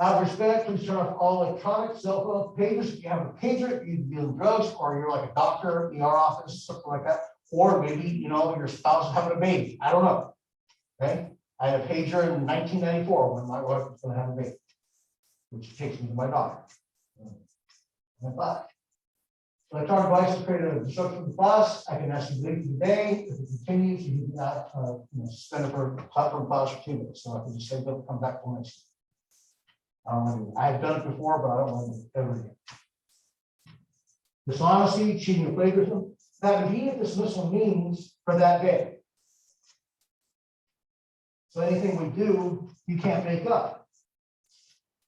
Out of respect, please turn off all electronic cell phone pagers. If you have a pager, you deal in drugs, or you're like a doctor, ER office, something like that. Or maybe, you know, your spouse is having a baby. I don't know. Okay. I had a pager in 1994 when my wife was going to have a baby, which takes me to my daughter. Electronic devices create a disruption of the class. I can ask you to leave today. If it continues, you can suspend it for platform class for 2 minutes. So I can just say, don't come back for next. I've done it before, but I don't want to do it ever again. Dishonesty, cheating, or plagiarism. That immediate dismissal means for that day. So anything we do, you can't make up.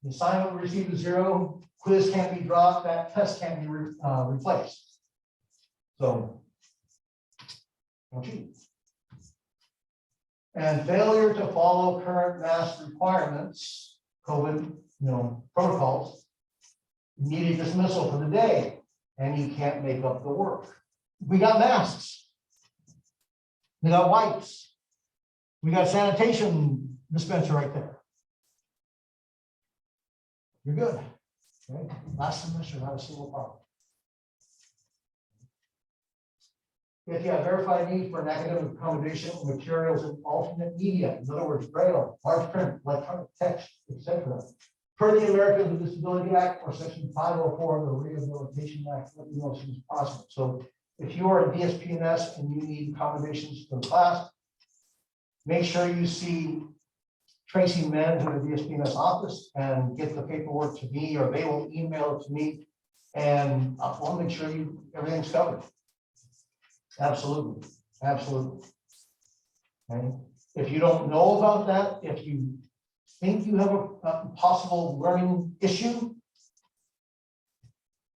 The assignment will receive a 0, quiz can't be dropped, that test can't be replaced. So, don't cheat. And failure to follow current mask requirements, COVID, protocols, immediate dismissal for the day, and you can't make up the work. We got masks. We got wipes. We got sanitation dispenser right there. You're good. Okay. Last semester, not a single problem. If you have verified need for an academic accommodation, materials, and alternate media, in other words, braille, large print, electronic text, etc., per the Americans with Disability Act or Section 504 of the Rehabilitation Act, let me know as soon as possible. So if you are a DSPNS and you need accommodations for the class, make sure you see Tracy Menz in the DSPNS office and get the paperwork to me, or they will email it to me, and I'll make sure everything's covered. Absolutely, absolutely. Okay. If you don't know about that, if you think you have a possible learning issue,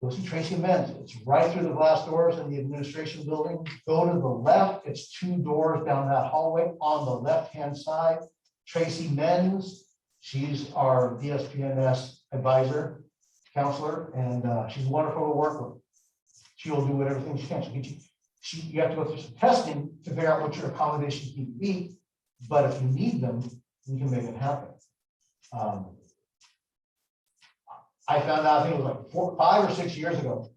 go see Tracy Menz. It's right through the glass doors in the administration building. Go to the left. It's 2 doors down that hallway on the left-hand side. Tracy Menz, she's our DSPNS advisor, counselor, and she's wonderful to work with. She will do everything she can. You have to go through some testing to figure out what your accommodations need to be, but if you need them, we can make it happen. I found out, I think it was like 5 or 6 years ago,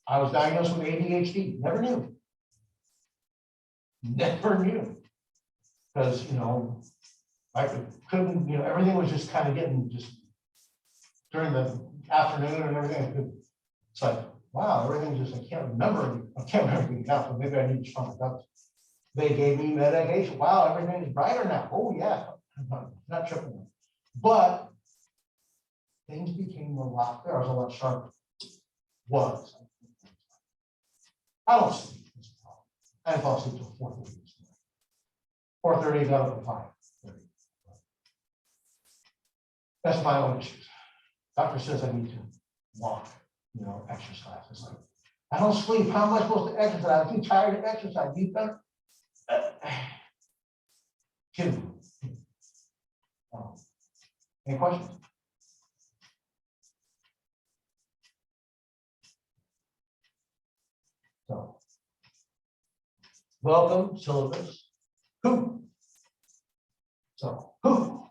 I was diagnosed with ADHD. Never knew. Because, I couldn't, everything was just kind of getting just during the afternoon and everything. It's like, wow, everything just, I can't remember everything now, so maybe I need to trump it up. They gave me medication. Wow, everything is brighter now. Oh yeah, I'm not tripping. But things became a lot better. I was a lot sharper. I don't sleep. I didn't fall asleep until 4:30. 4:30 got up at 5:30. That's my own issues. Doctor says I need to walk, exercise. It's like, I don't sleep. How am I supposed to exercise? I'm too tired to exercise. You better. Any questions? So, welcome, syllabus. Who? So, who?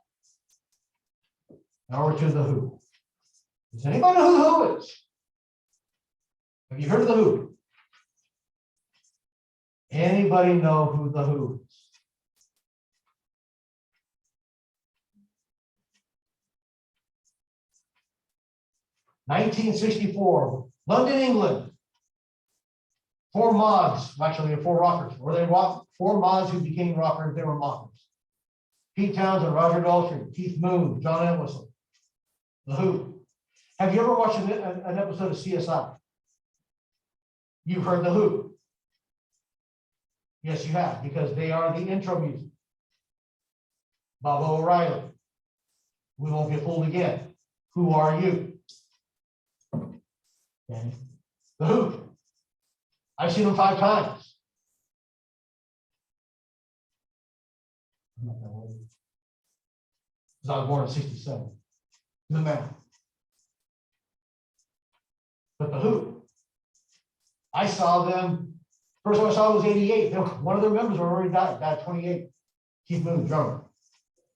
Now we're to the who. Does anybody know who the who is? Have you heard of the who? Anybody know who the who is? (1964), London, England. 4 mods, actually, they're 4 rockers. Or they rock 4 mods who became rockers, they were mockers. Pete Townsend, Roger Daltrey, Keith Moon, John Entwistle. The Who. Have you ever watched an episode of CSI? You've heard the Who. Yes, you have, because they are the intro music. Bob O'Reilly. We won't get fooled again. Who are you? Okay. The Who. I've seen them 5 times. I'm not that old. Because I was born in '67. Doesn't matter. But the Who. I saw them. First time I saw was '88. One of their members already died at 28. Keith Moon, drummer.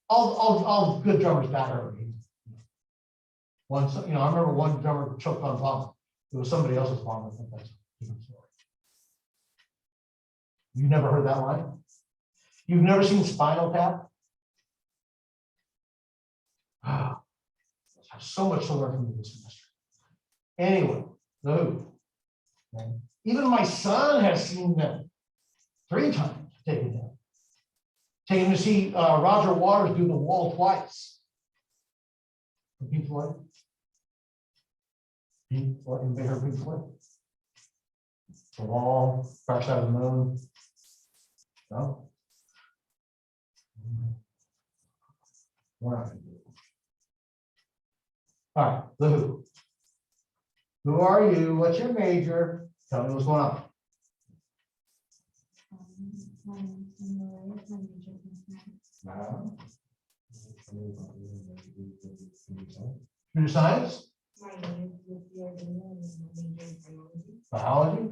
All good drummers die early. One, I remember one drummer choked on vomit. It was somebody else's vomit. I think that's a different story. You've never heard that line? You've never seen Spinal Tap? Ah, I have so much to learn from you this semester. Anyway, the Who. Okay. Even my son has seen them 3 times. Taken them. Take him to see Roger Waters do The Wall twice. Pink Floyd. Pink Floyd. Anybody heard Pink Floyd? The Wall, Dark Side of the Moon. No. We're not going to do it. All right, the Who. Who are you? What's your major? Tell me what's going on. Computer science? Biology?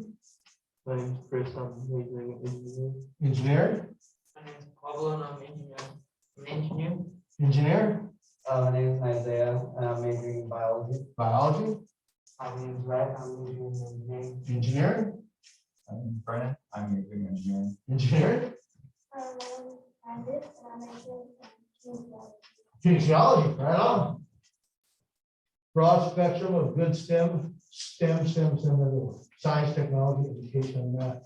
My name is Chris. I'm majoring in engineering. Engineering? My name is Pablo and I'm an engineer. Engineer? My name is Isaiah and I'm majoring in biology. Biology? My name is Red. I'm majoring in engineering. Engineering? I'm Brennan. I'm majoring in engineering. Engineering? I'm this, and I'm majoring in Kinesiology, right on. Broad spectrum of good STEM, everywhere. Science, technology, education, and math.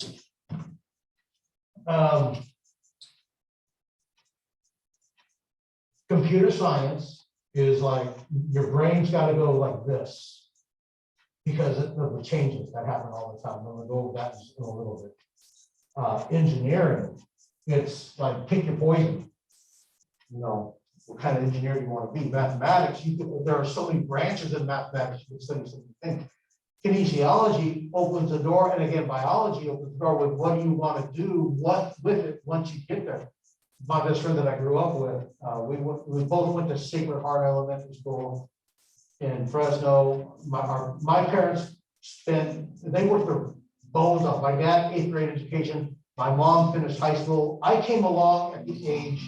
Computer science is like your brain's got to go like this because of the changes that happen all the time. I'm going to go over that in a little bit. Engineering, it's like pick your poison. What kind of engineer you want to be? Mathematics, there are so many branches in mathematics, you can study so many things. Kinesiology opens the door, and again, biology opens the door with what do you want to do, what with it once you get there. My best friend that I grew up with, we both went to Sacred Heart Elementary School in Fresno. My parents they worked their bones off. My dad, 8th grade education. My mom finished high school. I came along at the age,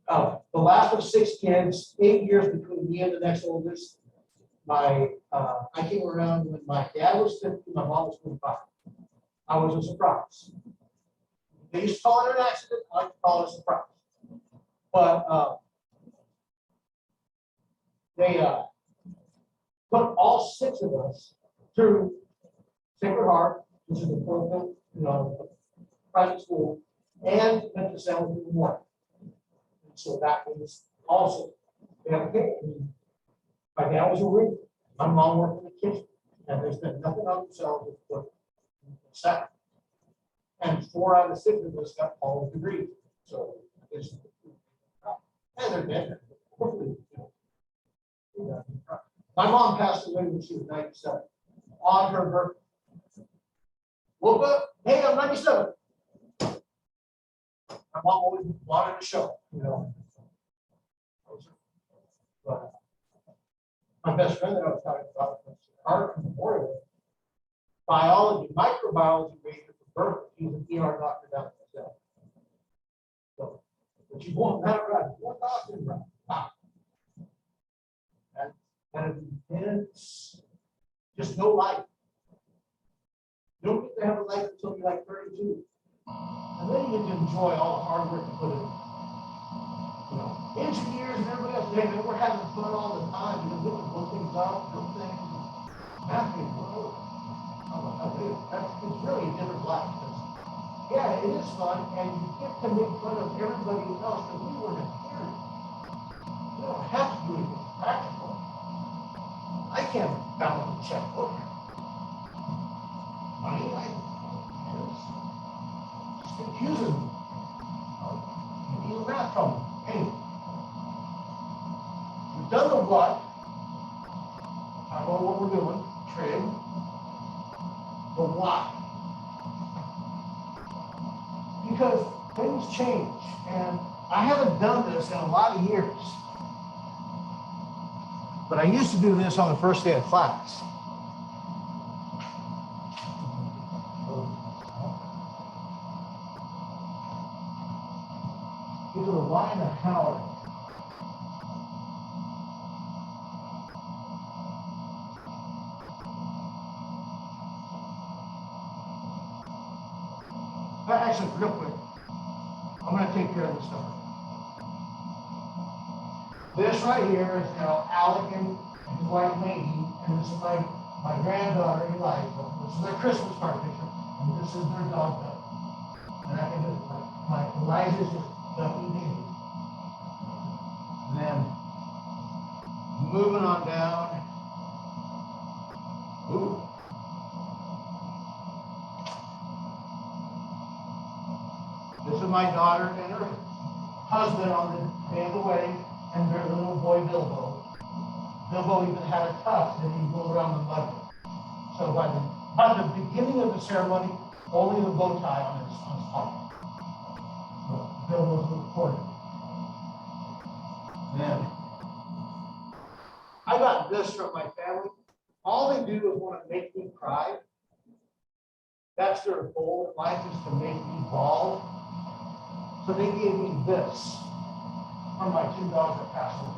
the last of 6 kids, 8 years between me and the next oldest. I came around when my dad was 50, my mom was 25. I was a surprise. They used to call it an accident. I like to call it a surprise. But they put all 6 of us through Sacred Heart, which is a private, private school, and went to San Luis Memorial. So that was also, okay. My dad was a reader. My mom worked in the kitchen, and they spent nothing on themselves but second. And 4 out of 6 of us got college degrees. So it's, and they're dead. My mom passed away when she was 97. On her birthday. Woke up, hey, I'm 97. My mom always wanted to show, But my best friend that I was talking about was Art Memorial, biology, microbiology major for birth. He was an ER doctor down in Brazil. So But you won't let it run. You won't off and run. Wow. That's kind of intense. Just no life. You don't get to have a life until you're like 32. And then you get to enjoy all the hard work you put in. You know, engineers and everybody else, we're having fun all the time because we can blow things up, build things, happy. It's really a different life. Yeah, it is fun, and you get to make fun of everybody else because we weren't here. You don't have to do anything practical. I can't balance a checkbook. Money, it's confusing me. You need a math problem. Anyway, we've done the what. I know what we're doing. Trig. The why. Because things change, and I haven't done this in a lot of years. But I used to do this on the first day of class. These are the why and the how. Actually, real quick, I'm going to take care of this stuff. This right here is, Alec and his wife Maggie, and this is my granddaughter Eliza. This is their Christmas card picture, and this is their dog Doug. And I can just my Eliza's just Ducky Baby. And then moving on down. Ooh. This is my daughter and her husband on the day of the wedding, and their little boy Bilbo. Bilbo even had a tuft that he rolled around the mud. So by the beginning of the ceremony, only the bow tie on his pocket. Bilbo's little quarter. Then I got this from my family. All they do is want to make me cry. That's their goal in life, is to make me bawl. So they gave me this from my two dogs that passed away,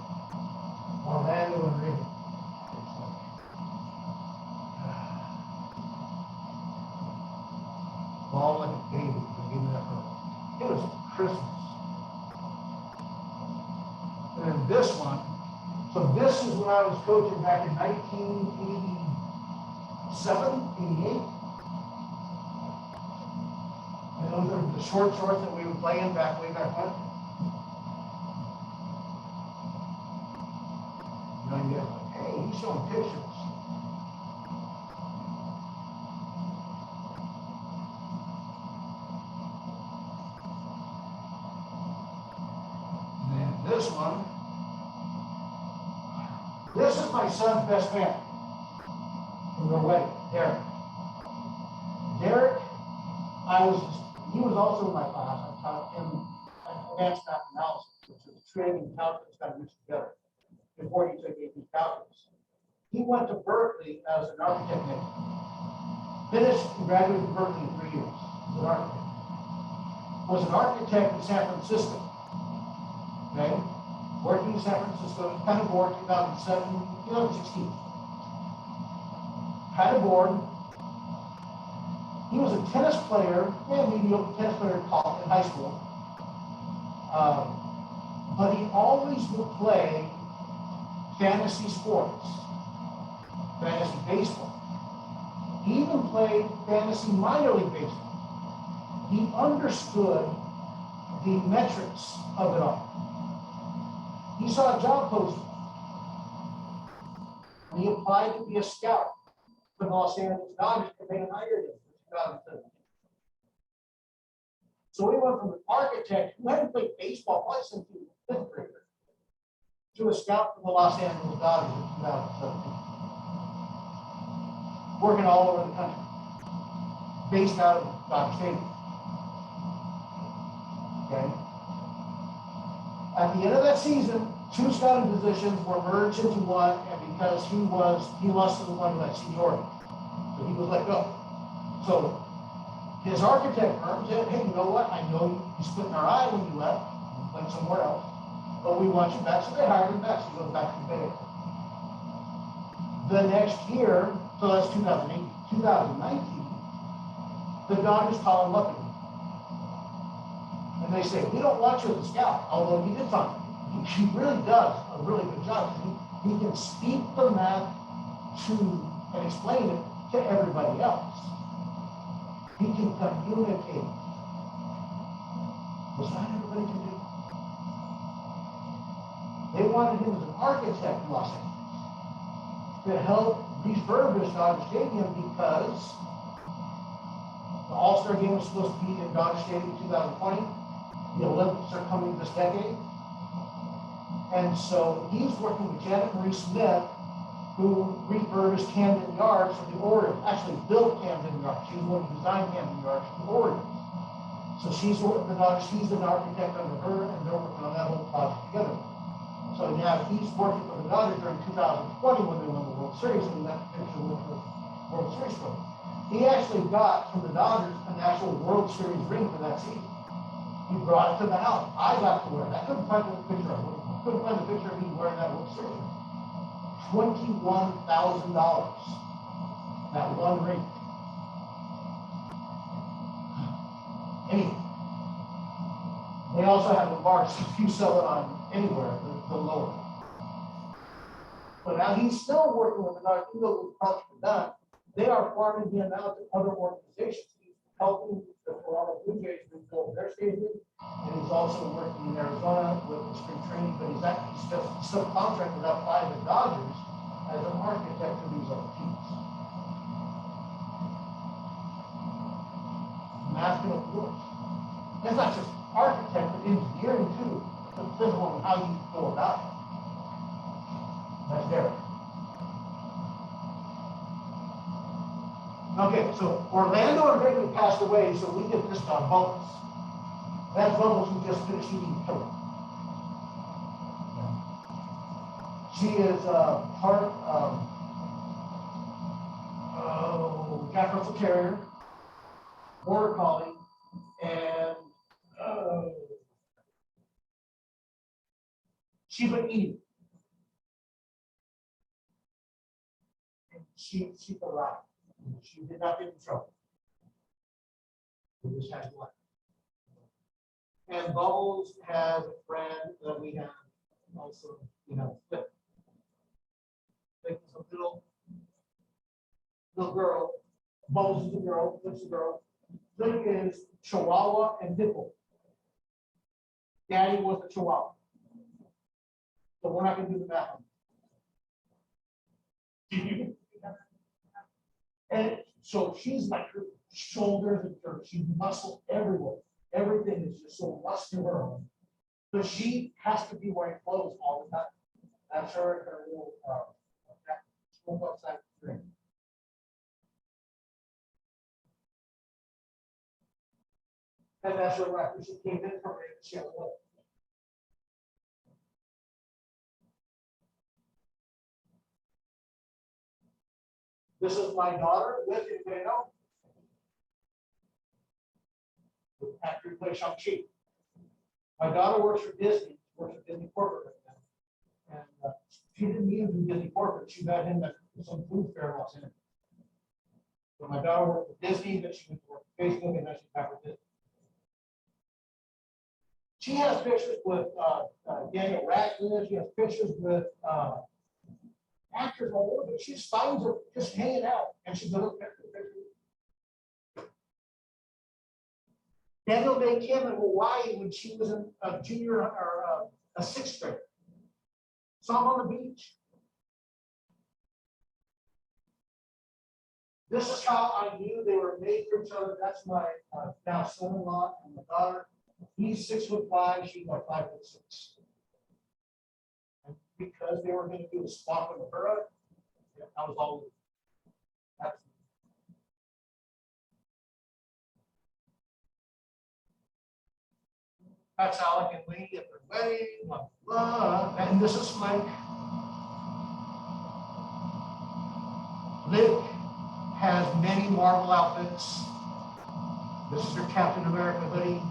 Orlando and Regan. Ball like a baby. They gave me that for it was Christmas. And then this one. So this is when I was coaching back in 1987, 88. And those are the short shorts that we were playing way back when. You know, you're like, hey, he's showing pictures. And then this one. This is my son's best man from their wedding, Derek. Derek, he was also in my class. I taught him advanced math analysis, which is training calculus kind of mixed together before he took AP calculus. He went to Berkeley as an architect major. Finished and graduated from Berkeley in 3 years as an architect. Was an architect in San Francisco. Okay? Working in San Francisco, kind of bored, 2016. Kind of bored. He was a tennis player, mediocre tennis player in high school. But he always would play fantasy sports, fantasy baseball. He even played fantasy minor league baseball. He understood the metrics of it all. He saw a job posting. And he applied to be a scout for the Los Angeles Dodgers, and they hired him for 2017. So we went from an architect who hadn't played baseball probably since he was a fifth grader to a scout for the Los Angeles Dodgers in 2017. Working all over the country, based out of Dodger Stadium. Okay. At the end of that season, 2 scouting positions were merged into one, and because he lost the one that seniority, so he was let go. So his architect firm said, "Hey, you know what? I know you split in our eye when you left. went somewhere else, but we want you back, so they hired him back, so he goes back to the Bay Area. The next year, so that's 2008, 2019, the Dodgers call him up again. And they say, we don't want you as a scout, although he did something. He really does a really good job. He can speak the map to and explain it to everybody else. He can communicate. Which not everybody can do. They wanted him as an architect in Los Angeles to help refurbish Dodger Stadium because the All-Star game was supposed to be in Dodger Stadium in 2020. The Olympics are coming this decade. And so he's working with Janet Marie Smith, who refurbished Camden Yards for the Orioles, actually built Camden Yards. She was the one who designed Camden Yards for the Orioles. So she's working the Dodgers, he's an architect under her, and they're working on that whole project together. So now he's working for the Dodgers during 2020 when they won the World Series, and that picture with the World Series trophy. He actually got from the Dodgers an actual World Series ring for that season. He brought it to the house. I got to wear it. I couldn't find the picture of it. I couldn't find the picture of me wearing that World Series ring. $21,000. That one ring. Anyway, they also have a mark, so if you sell it on anywhere, the lower. But now he's still working with the Dodgers, even though the project is done. They are farming him out to other organizations. He's helping the Toronto Blue Jays rebuild their stadium, and he's also working in Arizona with the spring training, but he's subcontracted out by the Dodgers as an architect for these other teams. And that's going to work. It's not just architect, but engineering too. The physical and how you go about it. That's Derek. Okay, so Orlando and Wrigley passed away, so we get this on Bubbles. That's Bubbles who just finished eating killer. She is part of Jack Russell Terrier, Border Collie, and Shiba Inu. And she arrived. She did not get in trouble. We just had one. And Bubbles has a friend that we have also, Flip. Flip is a little girl. Bubbles is a girl. Flip's a girl. Flip is Chihuahua and Nipple. Daddy was a Chihuahua. So we're not going to do the math on it. And so she's like her shoulders and her, she's muscle everywhere. Everything is just so muscular. But she has to be wearing clothes all the time. That's her little smoke outside drink. And that's her right. She came in from it, she had a look. This is my daughter with Invano. After we play Shang-Chi. My daughter works for Disney, works for Disney corporate right now. And she didn't need him to Disney corporate. She met him at some food fair in Los Angeles. So my daughter worked for Disney, then she went to work for Facebook, and then she's back with Disney. She has pictures with Daniel Radcliffe. She has pictures with actors all over. She just finds her just hanging out, and she goes look at the picture. Daniel met Kim in Hawaii when she was a junior or a sixth grader. Saw him on the beach. This is how I knew they were made for each other. That's my now son-in-law and my daughter. He's 6'5", she's like 5'6". And because they were going to do a swap with her, I was all over. That's Alec and Lee at their wedding, blah, blah. And this is Mike. Liv has many Marvel outfits. This is her Captain America hoodie.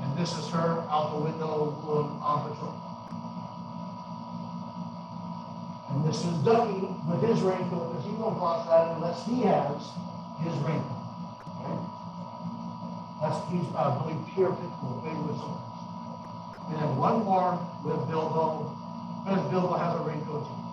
And And this is her out the window on patrol. And this is Ducky with his raincoat, because he won't cross that unless he has his raincoat. Okay? That's, he's, I believe, pure pitbull, big whistle. And then one more with Bilbo, because Bilbo has a raincoat too.